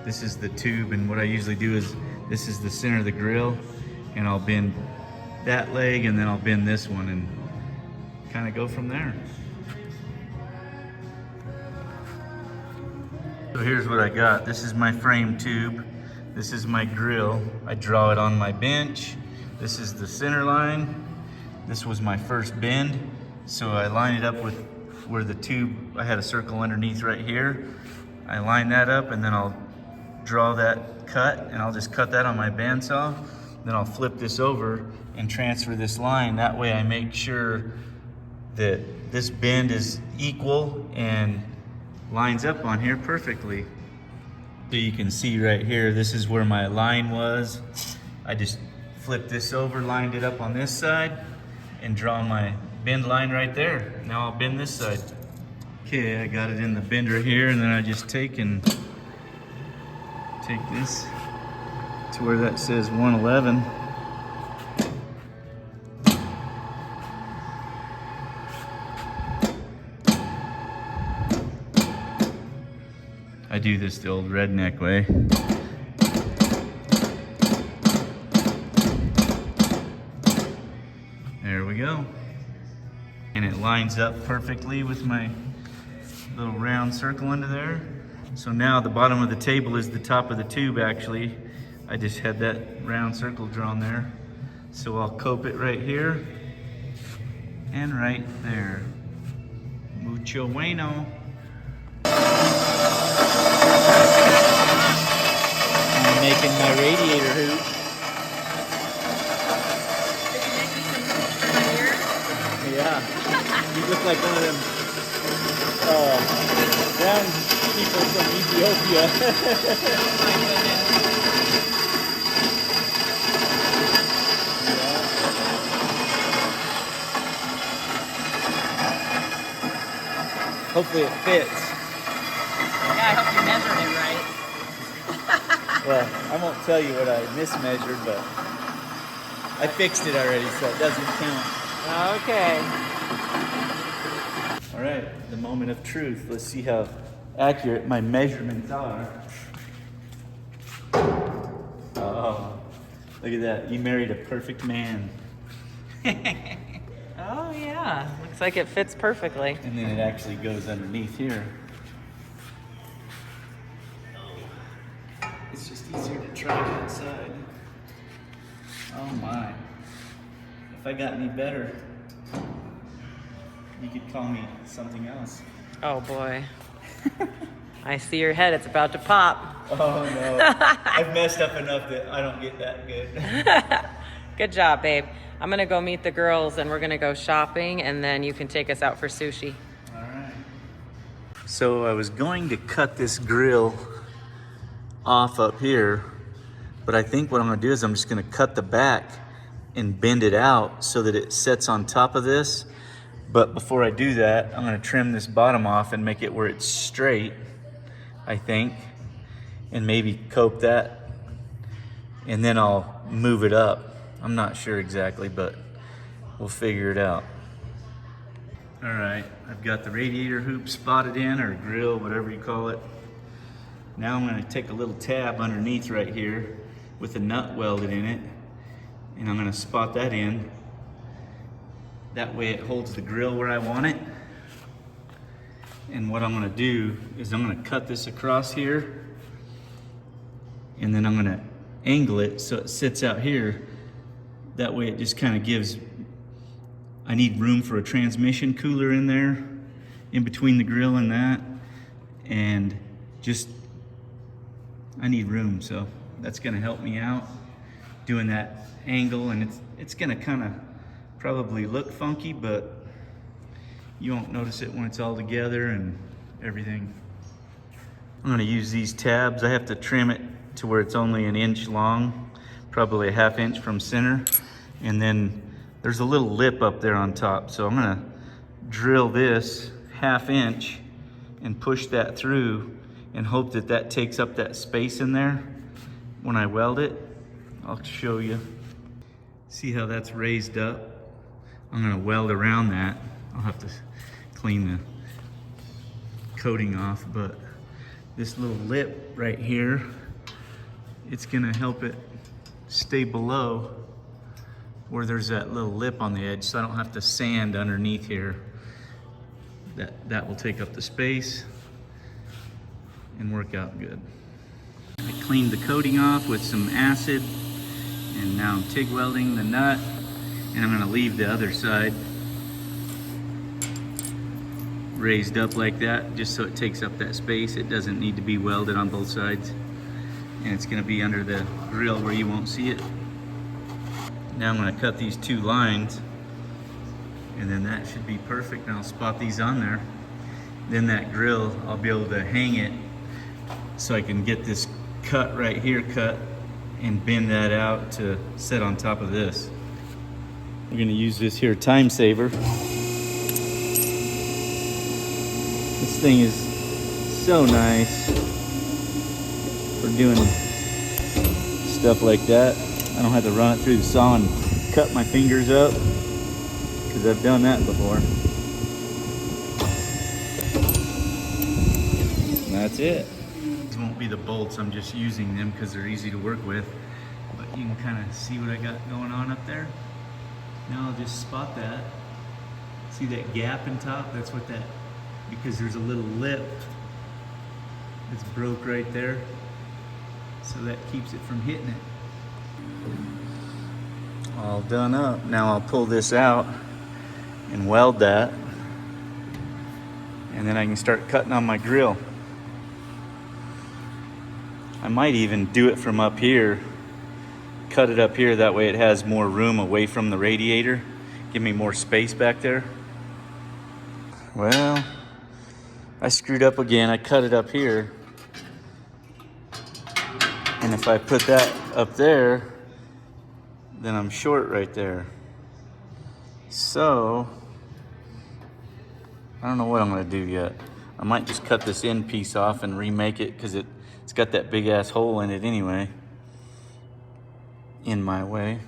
this is the tube, and what I usually do is this is the center of the grill, and I'll bend that leg and then I'll bend this one and kind of go from there. So here's what I got. This is my frame tube. This is my grill. I draw it on my bench. This is the center line. This was my first bend. So I line it up with where the tube, I had a circle underneath right here. I line that up, and then I'll draw that cut, and I'll just cut that on my bandsaw. Then I'll flip this over and transfer this line. That way I make sure that this bend is equal and lines up on here perfectly. So you can see right here, this is where my line was. I just flipped this over, lined it up on this side, and draw my bend line right there. Now I'll bend this side. Okay, I got it in the bender here, and then I just take this to where that says 111. I do this the old redneck way. There we go. And it lines up perfectly with my little round circle under there. So now the bottom of the table is the top of the tube actually. I just had that round circle drawn there. So I'll cope it right here and right there. Mucho bueno. I'm making my radiator hoop. Did you make me some hoops for my ears? Yeah, you look like one of them brown people from Ethiopia. Oh my goodness. Hopefully it fits. Yeah, I hope you measured it right. Well, I won't tell you what I mismeasured, but I fixed it already, so it doesn't count. Okay. All right, the moment of truth. Let's see how accurate my measurements are. Oh, look at that. You married a perfect man. Oh yeah, looks like it fits perfectly. And then it actually goes underneath here. It's just easier to try it outside. Oh my. If I got any better, you could call me something else. Oh boy. I see your head, it's about to pop. Oh no. I've messed up enough that I don't get that good. Good job, babe. I'm gonna go meet the girls and we're gonna go shopping, and then you can take us out for sushi. All right. So I was going to cut this grill off up here, but I think what I'm gonna do is I'm just gonna cut the back and bend it out so that it sits on top of this. But before I do that, I'm gonna trim this bottom off and make it where it's straight, I think, and maybe cope that, and then I'll move it up. I'm not sure exactly, but we'll figure it out. All right, I've got the radiator hoop spotted in, or grill, whatever you call it. Now I'm gonna take a little tab underneath right here with a nut welded in it, and I'm gonna spot that in. That way it holds the grill where I want it. And what I'm gonna do is I'm gonna cut this across here, and then I'm gonna angle it so it sits out here. That way it just kind of gives, I need room for a transmission cooler in there, in between the grill and that, and just, I need room, so that's gonna help me out doing that angle, and it's gonna kind of probably look funky, but you won't notice it when it's all together and everything. I'm gonna use these tabs. I have to trim it to where it's only 1 inch long, probably a 1/2 inch from center, and then there's a little lip up there on top. So I'm gonna drill this 1/2 inch and push that through and hope that that takes up that space in there when I weld it. I'll show you. See how that's raised up? I'm gonna weld around that. I'll have to clean the coating off, but this little lip right here, it's gonna help it stay below where there's that little lip on the edge, so I don't have to sand underneath here. That will take up the space and work out good. I cleaned the coating off with some acid, and now I'm TIG welding the nut, and I'm gonna leave the other side raised up like that, just so it takes up that space. It doesn't need to be welded on both sides, and it's gonna be under the grill where you won't see it. Now I'm gonna cut these 2 lines, and then that should be perfect, and I'll spot these on there. Then that grill, I'll be able to hang it so I can get this cut right here cut and bend that out to set on top of this. We're gonna use this here time saver. This thing is so nice for doing stuff like that. I don't have to run it through the saw and cut my fingers up, because I've done that before. And that's it. These won't be the bolts, I'm just using them because they're easy to work with. But you can kind of see what I got going on up there. Now I'll just spot that. See that gap in top? That's what that, because there's a little lip that's broke right there. So that keeps it from hitting it. All done up. Now I'll pull this out and weld that, and then I can start cutting on my grill. I might even do it from up here, cut it up here, that way it has more room away from the radiator, give me more space back there. Well, I screwed up again. I cut it up here, and if I put that up there, then I'm short right there. So I don't know what I'm gonna do yet. I might just cut this end piece off and remake it, because it's got that big ass hole in it anyway, in my way.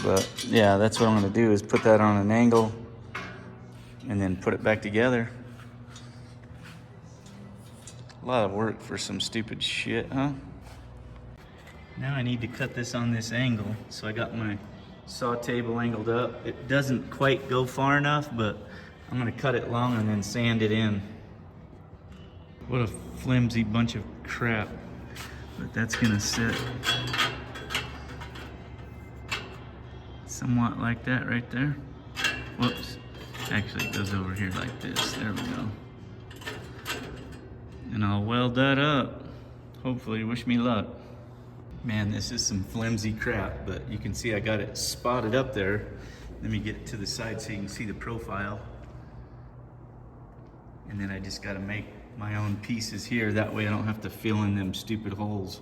But yeah, that's what I'm gonna do, is put that on an angle and then put it back together. A lot of work for some stupid shit, huh? Now I need to cut this on this angle. So I got my saw table angled up. It doesn't quite go far enough, but I'm gonna cut it long and then sand it in. What a flimsy bunch of crap. But that's gonna sit somewhat like that right there. Whoops. Actually, it goes over here like this. There we go. And I'll weld that up. Hopefully, wish me luck. Man, this is some flimsy crap, but you can see I got it spotted up there. Let me get to the side so you can see the profile. And then I just gotta make my own pieces here. That way I don't have to fill in them stupid holes.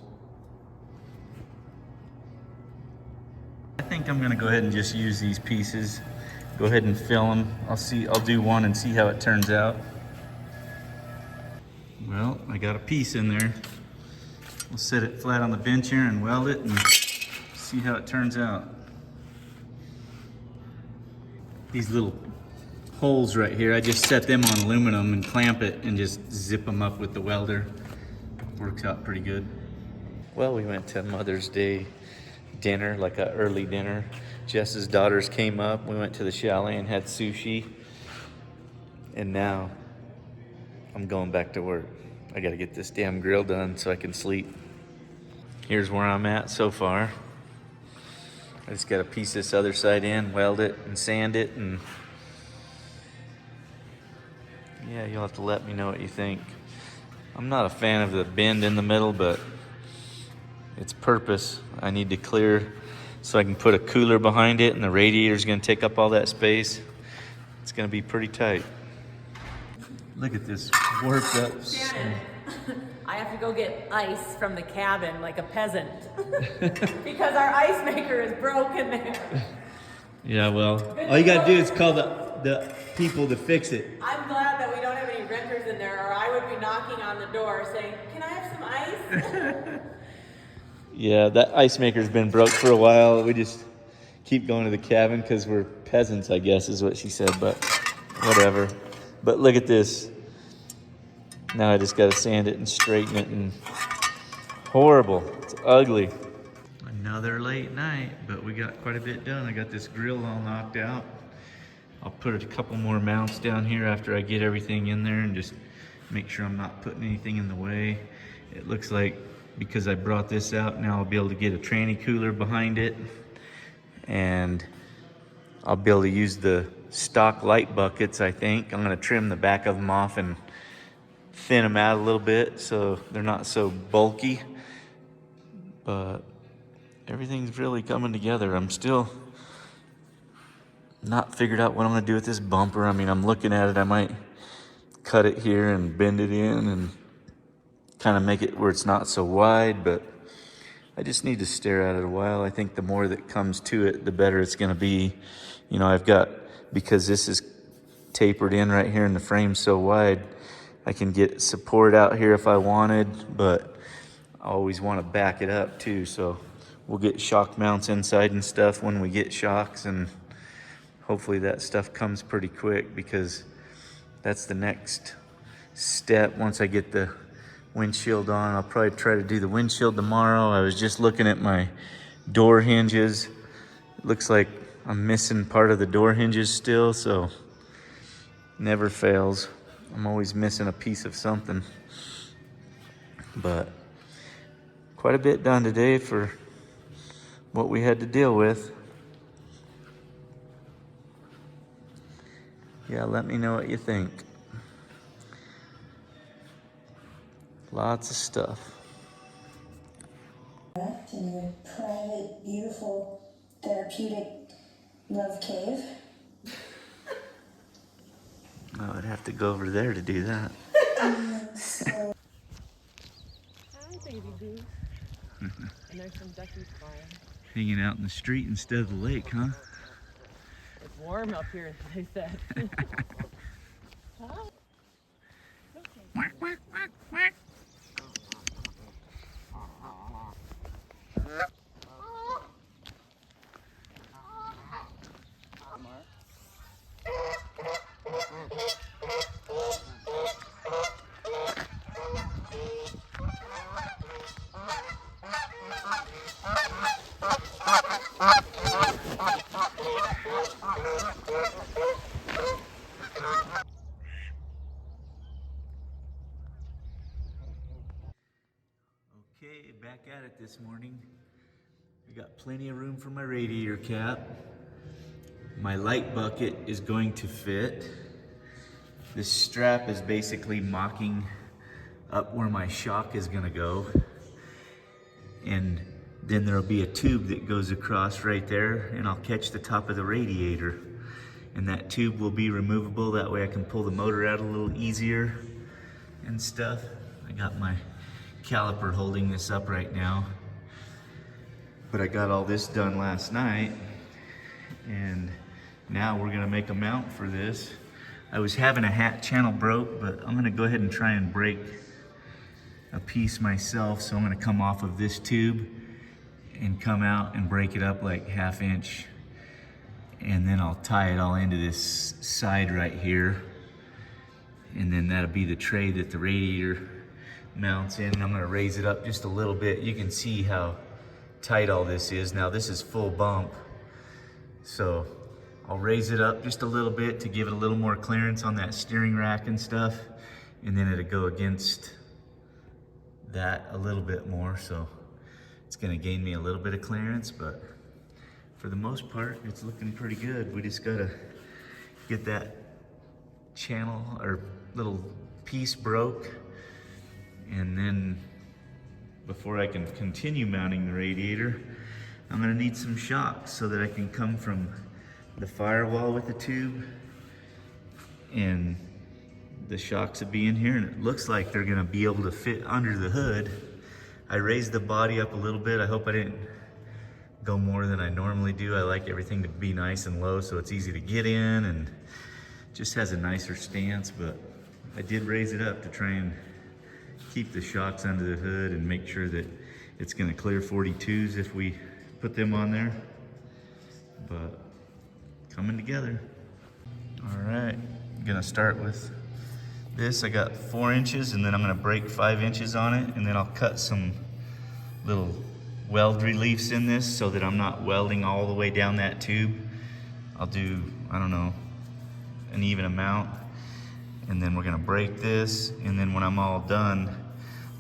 I think I'm gonna go ahead and just use these pieces. Go ahead and fill them. I'll do one and see how it turns out. Well, I got a piece in there. We'll set it flat on the bench here and weld it and see how it turns out. These little holes right here. I just set them on aluminum and clamp it and just zip them up with the welder. Works out pretty good. Well, we went to Mother's Day dinner, like an early dinner. Jess's daughters came up. We went to the chalet and had sushi. And now I'm going back to work. I gotta get this damn grill done so I can sleep. Here's where I'm at so far. I just gotta piece this other side in, weld it, and sand it, and yeah, you'll have to let me know what you think. I'm not a fan of the bend in the middle, but its purpose. I need to clear so I can put a cooler behind it, and the radiator's gonna take up all that space. It's gonna be pretty tight. Look at this warped up. Shannon, I have to go get ice from the cabin like a peasant because our ice maker is broken there. Yeah, well, all you gotta do is call the people to fix it. I'm glad that we don't have any renters in there, or I would be knocking on the door saying, "Can I have some ice?" Yeah, that ice maker's been broke for a while. We just keep going to the cabin because we're peasants, I guess is what she said, but whatever. But look at this. Now I just gotta sand it and straighten it, and horrible. It's ugly. Another late night, but we got quite a bit done. I got this grill all knocked out. I'll put a couple more mounts down here after I get everything in there and just make sure I'm not putting anything in the way. It looks like because I brought this out, now I'll be able to get a tranny cooler behind it, and I'll be able to use the stock light buckets, I think. I'm gonna trim the back of them off and thin them out a little bit so they're not so bulky, but everything's really coming together. I'm still not figured out what I'm gonna do with this bumper. I mean, I'm looking at it. I might cut it here and bend it in and kind of make it where it's not so wide, but I just need to stare at it a while. I think the more that comes to it, the better it's gonna be. You know, I've got, because this is tapered in right here and the frame's so wide, I can get support out here if I wanted, but I always want to back it up too. So we'll get shock mounts inside and stuff when we get shocks, and hopefully that stuff comes pretty quick because that's the next step. Once I get the windshield on, I'll probably try to do the windshield tomorrow. I was just looking at my door hinges. It looks like I'm missing part of the door hinges still, so never fails. I'm always missing a piece of something. But quite a bit done today for what we had to deal with. Yeah, let me know what you think. Lots of stuff. In your private, beautiful, therapeutic love cave. Oh, I'd have to go over there to do that. Hi, baby boo. And there's some duckies flying. Hanging out in the street instead of the lake, huh? It's warm up here, they said. Quack, quack, quack, quack. Okay, back at it this morning. We got plenty of room for my radiator cap. My light bucket is going to fit. This strap is basically mocking up where my shock is gonna go. And then there'll be a tube that goes across right there, and I'll catch the top of the radiator. And that tube will be removable, that way I can pull the motor out a little easier and stuff. I got my caliper holding this up right now, but I got all this done last night, and now we're gonna make a mount for this. I was having a hat channel broke, but I'm gonna go ahead and try and break a piece myself. So I'm gonna come off of this tube and come out and break it up like 1/2 inch And then I'll tie it all into this side right here. And then that'll be the tray that the radiator mounts in. And I'm gonna raise it up just a little bit. You can see how tight all this is. Now this is full bump. So I'll raise it up just a little bit to give it a little more clearance on that steering rack and stuff. And then it'll go against that a little bit more. So it's gonna gain me a little bit of clearance, but for the most part, it's looking pretty good. We just gotta get that channel or little piece broke. And then before I can continue mounting the radiator, I'm gonna need some shocks so that I can come from the firewall with the tube, and the shocks will be in here, and it looks like they're gonna be able to fit under the hood. I raised the body up a little bit. I hope I didn't go more than I normally do. I like everything to be nice and low so it's easy to get in and just has a nicer stance, but I did raise it up to try and keep the shocks under the hood and make sure that it's gonna clear 42s if we put them on there. But coming together. All right, I'm gonna start with this. I got 4 inches, and then I'm gonna break 5 inches on it, and then I'll cut some little weld reliefs in this so that I'm not welding all the way down that tube. I'll do, I don't know, an even amount, and then we're gonna break this, and then when I'm all done,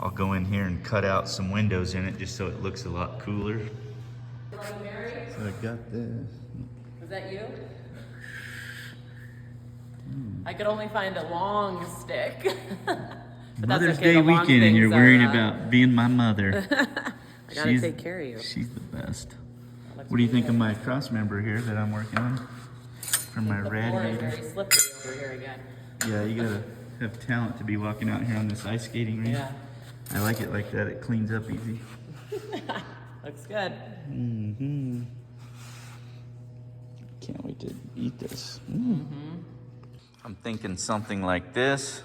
I'll go in here and cut out some windows in it just so it looks a lot cooler. So I got this. Was that you? I could only find a long stick. But Mother's that's okay, Day the long weekend and you're things worrying are, about being my mother. I gotta take care of you. She's the best. What do you think of my crossmember here that I'm working on? For my The floor is radiator. very slippery over here again. Yeah, you gotta have talent to be walking out here on this ice skating rink. Yeah. I like it like that. It cleans up easy. Looks good. Mm-hmm. Can't wait to eat this. I'm thinking something like this.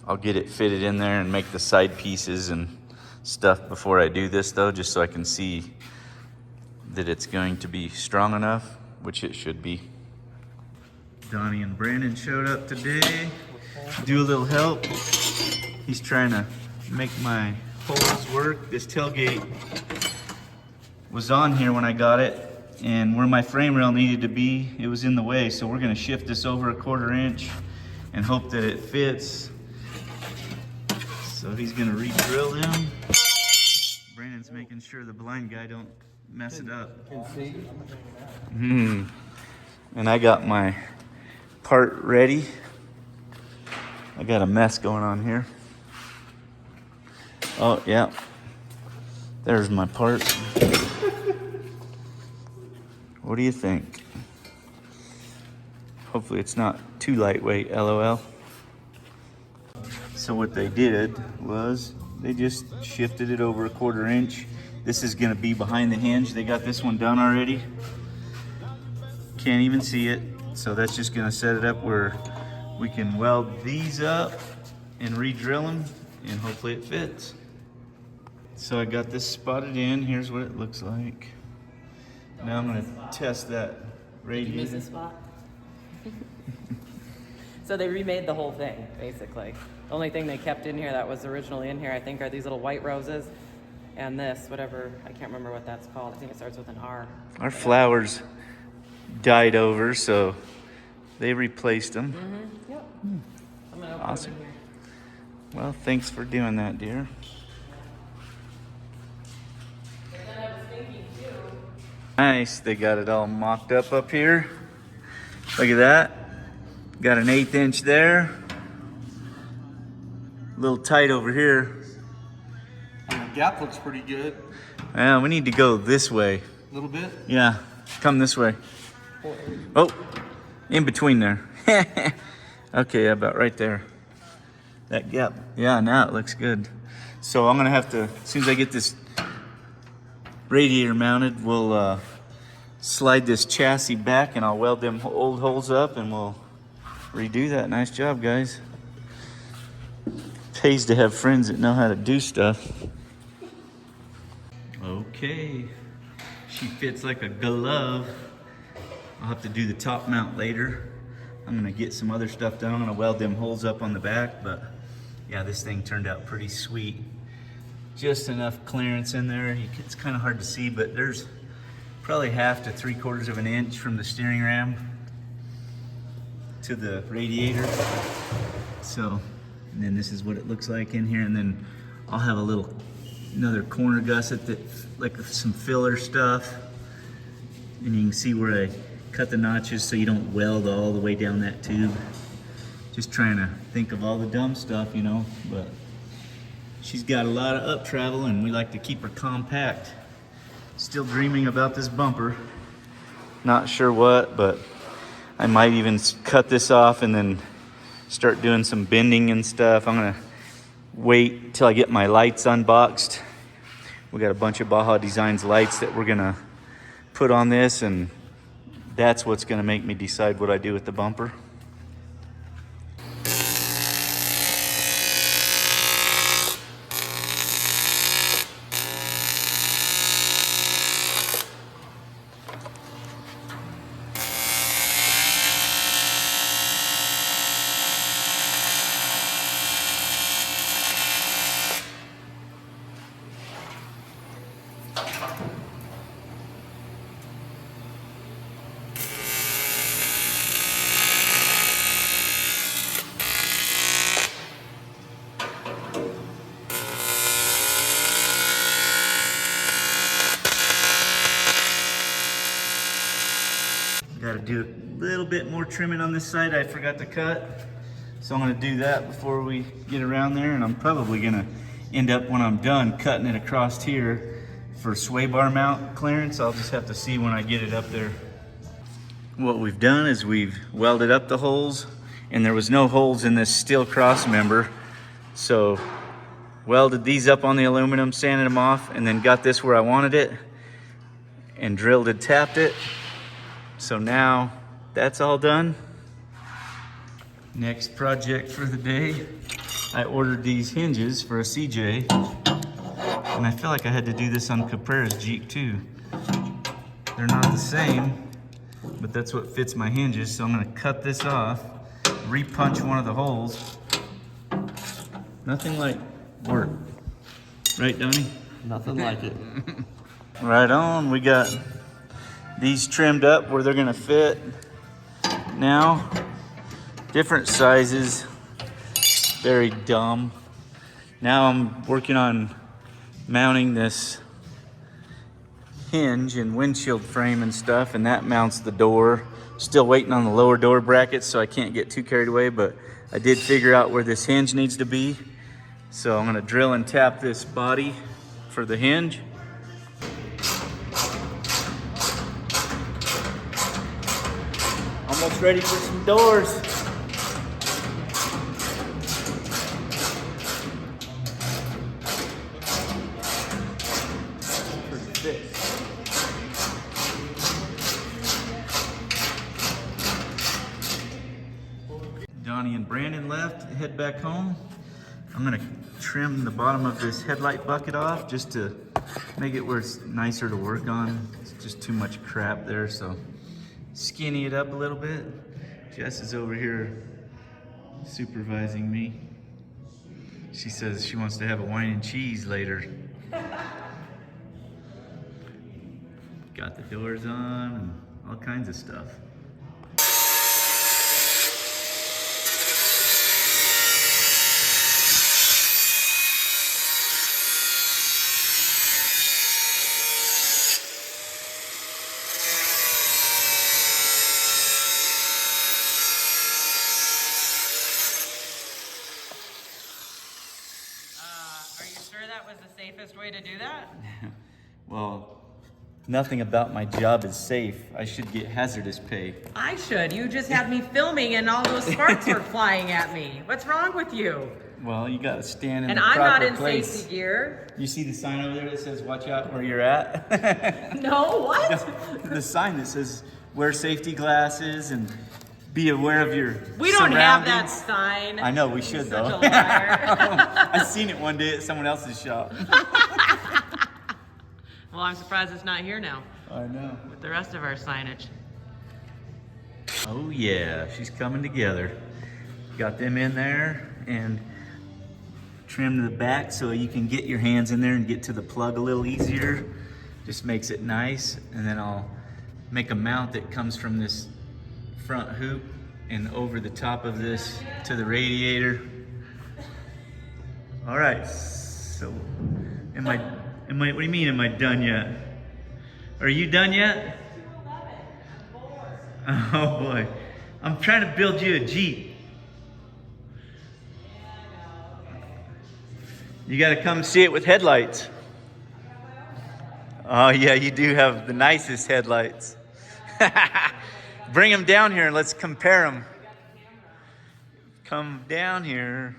I'll get it fitted in there and make the side pieces and stuff before I do this though, just so I can see that it's going to be strong enough, which it should be. Donnie and Brandon showed up today. Do a little help. He's trying to make my holes work. This tailgate was on here when I got it, and where my frame rail needed to be, it was in the way. So we're gonna shift this over 1/4 inch and hope that it fits. So he's gonna re-drill them. Brandon's making sure the blind guy don't mess it up. And I got my part ready. I got a mess going on here. Oh yeah, there's my part. What do you think? Hopefully it's not too lightweight, LOL. So what they did was they just shifted it over 1/4 inch. This is gonna be behind the hinge. They got this one done already. Can't even see it. So that's just gonna set it up where we can weld these up and re-drill them, and hopefully it fits. So I got this spotted in. Here's what it looks like. Now I'm gonna test that Did you miss radiator. a spot? So they remade the whole thing, basically. The only thing they kept in here that was originally in here, I think, are these little white roses. And this, whatever, I can't remember what that's called. I think it starts with an R. Our flowers died over, so they replaced them. Yep. I'm gonna open Awesome. it in here. Well, thanks for doing that, dear. And then I was thinking too. Nice, they got it all mocked up here. Look at that. Got an 1/8 inch there. A little tight over here. The gap looks pretty good. Yeah, we need to go this way. A little bit. Yeah, come this way. Oh, in between there. Okay, about right there. That gap. Yeah, now it looks good. So I'm gonna have to, as soon as I get this radiator mounted, we'll slide this chassis back and I'll weld them old holes up and we'll redo that. Nice job, guys. Pays to have friends that know how to do stuff. Okay, She fits like a glove. I'll have to do the top mount later. I'm gonna get some other stuff done. I'm gonna weld them holes up on the back, but yeah, this thing turned out pretty sweet. Just enough clearance in there. It's kind of hard to see, but there's probably 1/2 to 3/4 of an inch from the steering ram to the radiator. So, and then this is what it looks like in here, and then I'll have another corner gusset that, like some filler stuff, and you can see where I cut the notches so you don't weld all the way down that tube. Just trying to think of all the dumb stuff, you know, but she's got a lot of up travel and we like to keep her compact. Still dreaming about this bumper. Not sure what, but I might even cut this off and then start doing some bending and stuff. I'm gonna wait till I get my lights unboxed. We got a bunch of Baja Designs lights that we're gonna put on this, and that's what's gonna make me decide what I do with the bumper. Got to do a little bit more trimming on this side I forgot to cut. So I'm going to do that before we get around there, and I'm probably going to end up, when I'm done, cutting it across here for sway bar mount clearance. I'll just have to see when I get it up there. What we've done is we've welded up the holes, and there was no holes in this steel cross member. So welded these up on the aluminum, sanded them off, and then got this where I wanted it, and drilled and tapped it. So now that's all done. Next project for the day, I ordered these hinges for a CJ, and I feel like I had to do this on Caprera's Jeep too. They're not the same, but that's what fits my hinges. So I'm gonna cut this off, re-punch one of the holes. Nothing like work, right, Donnie? Nothing like it. Right on. We got these trimmed up where they're gonna fit now. Different sizes, very dumb. Now I'm working on mounting this hinge and windshield frame and stuff, and that mounts the door. Still waiting on the lower door brackets, so I can't get too carried away, but I did figure out where this hinge needs to be. So I'm gonna drill and tap this body for the hinge. Almost ready for some doors. Pretty thick. Donnie and Brandon left, head back home. I'm gonna trim the bottom of this headlight bucket off just to make it where it's nicer to work on. It's just too much crap there, so skinny it up a little bit. Jess is over here supervising me. She says she wants to have a wine and cheese later. Got the doors on and all kinds of stuff. Safest way to do that? Well, nothing about my job is safe. I should get hazardous pay. I should. You just had me filming and all those sparks were flying at me. What's wrong with you? Well, you gotta stand in and the I'm proper not in place. safety gear. You see the sign over there that says watch out where you're at? No, what? The sign that says wear safety glasses and be aware of your We don't have surroundings. that sign. I know, we should though. Such a liar. I seen it one day at someone else's shop. Well, I'm surprised it's not here now. I know. with the rest of our signage. Oh yeah, she's coming together. Got them in there and trimmed the back so you can get your hands in there and get to the plug a little easier. Just makes it nice. And then I'll make a mount that comes from this front hoop and over the top of this to the radiator. All right, so what do you mean, am I done yet? Are you done yet? Oh boy, I'm trying to build you a Jeep. You gotta come see it with headlights. Oh yeah, you do have the nicest headlights. Bring them down here and let's compare them. Come down here.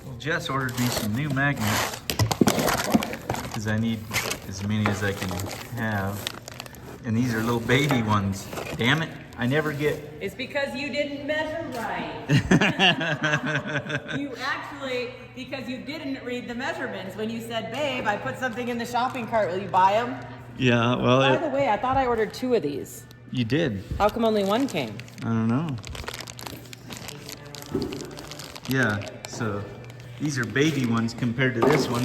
Well, Jess ordered me some new magnets because I need as many as I can have. And these are little baby ones. Damn it, I never get... It's because you didn't measure right. You actually, because you didn't read the measurements. When you said, babe, I put something in the shopping cart, will you buy them? Yeah, well... By the way, I thought I ordered 2 of these. You did. How come only 1 came? I don't know. Yeah, so these are baby ones compared to this one.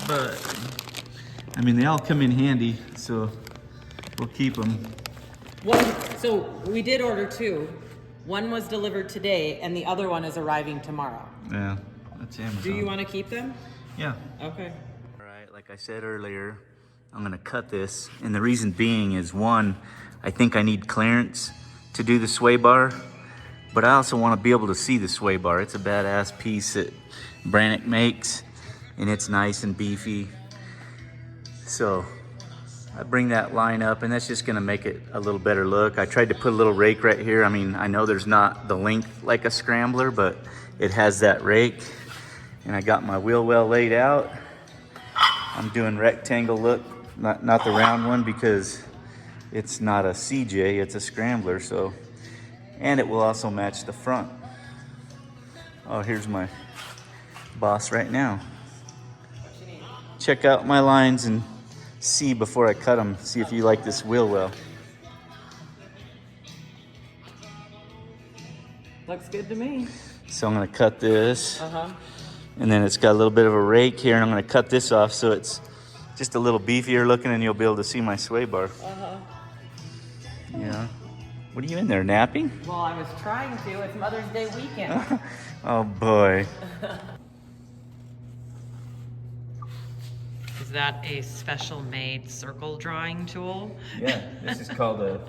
But, I mean, they all come in handy, so we'll keep them. So we did order 2. 1 was delivered today, and the other one is arriving tomorrow. Yeah, that's Amazon. Do you want to keep them? Yeah. Okay. All right, like I said earlier, I'm gonna cut this, and the reason being is, one, I think I need clearance to do the sway bar, but I also want to be able to see the sway bar. It's a badass piece that Brannick makes, and it's nice and beefy. So I bring that line up, and that's just gonna make it a little better look. I tried to put a little rake right here. I mean, I know there's not the length like a scrambler, but it has that rake. And I got my wheel well laid out. I'm doing rectangle look, not the round one, because it's not a CJ, it's a scrambler. So, and it will also match the front. Oh, here's my boss right now. Check out my lines and see before I cut them. See if you like this wheel well. Looks good to me. So I'm gonna cut this. And then it's got a little bit of a rake here, and I'm gonna cut this off so it's just a little beefier looking, and you'll be able to see my sway bar. Yeah. What are you in there, napping? Well, I was trying to. It's Mother's Day weekend. Oh boy. Is that a special made circle drawing tool? Yeah, this is called a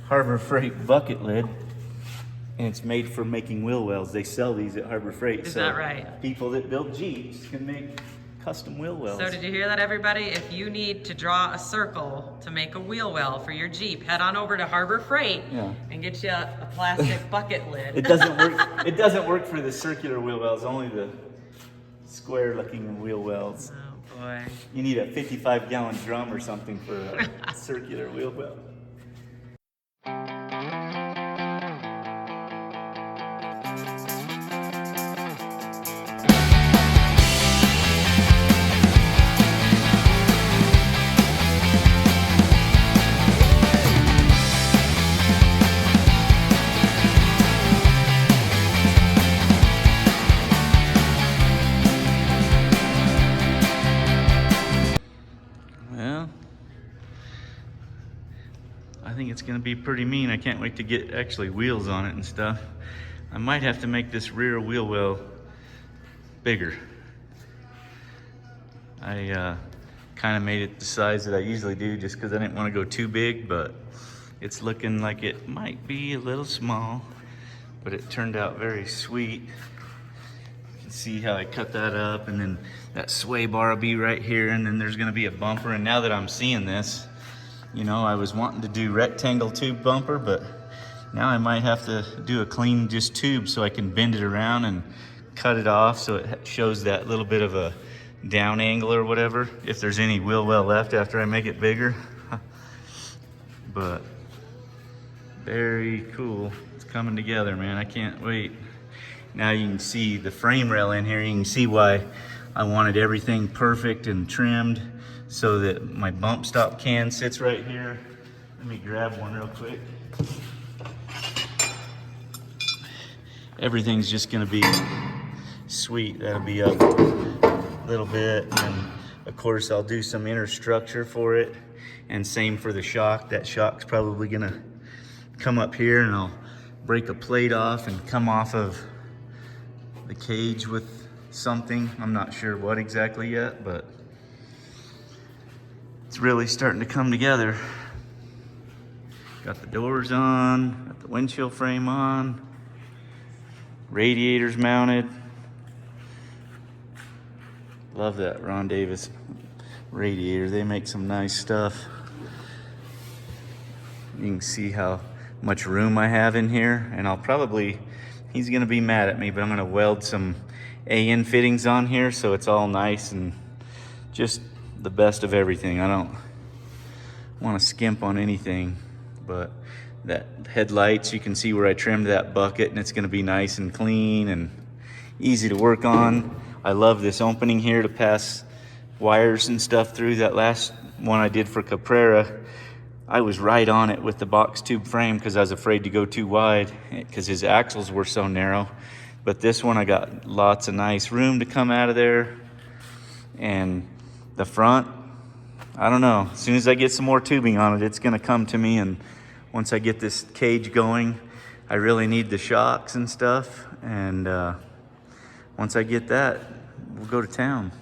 Harbor Freight bucket lid, and it's made for making wheel wells. They sell these at Harbor Freight. Is that right? People that build Jeeps can make custom wheel wells. So did you hear that, everybody? If you need to draw a circle to make a wheel well for your Jeep, head on over to Harbor Freight and get you a plastic bucket lid. It doesn't work. It doesn't work for the circular wheel wells, only the square looking wheel wells. Oh boy. You need a 55-gallon drum or something for a circular wheel well. I think it's gonna be pretty mean. I can't wait to get actually wheels on it and stuff. I might have to make this rear wheel well bigger. I kind of made it the size that I usually do just because I didn't want to go too big, but it's looking like it might be a little small, but it turned out very sweet. You can see how I cut that up, and then that sway bar will be right here, and then there's gonna be a bumper. And now that I'm seeing this, you know, I was wanting to do rectangle tube bumper, but now I might have to do a clean just tube so I can bend it around and cut it off so it shows that little bit of a down angle or whatever, if there's any wheel well left after I make it bigger. But very cool. It's coming together, man. I can't wait. Now you can see the frame rail in here. You can see why I wanted everything perfect and trimmed so that my bump stop can sits right here. Let me grab one real quick. Everything's just gonna be sweet. That'll be up a little bit, and then of course I'll do some inner structure for it, and same for the shock. That shock's probably gonna come up here, and I'll break a plate off and come off of the cage with something. I'm not sure what exactly yet, but it's really starting to come together. Got the doors on, got the windshield frame on, radiators mounted. Love that Ron Davis radiator. They make some nice stuff. You can see how much room I have in here, and I'll probably, he's gonna be mad at me, but I'm gonna weld some AN fittings on here so it's all nice and just the best of everything. I don't want to skimp on anything, but that headlights, you can see where I trimmed that bucket, and it's gonna be nice and clean and easy to work on. I love this opening here to pass wires and stuff through. That last one I did for Caprera, I was right on it with the box tube frame because I was afraid to go too wide because his axles were so narrow. But this one, I got lots of nice room to come out of there. And the front, I don't know. As soon as I get some more tubing on it, it's gonna come to me. And once I get this cage going, I really need the shocks and stuff. And once I get that, we'll go to town.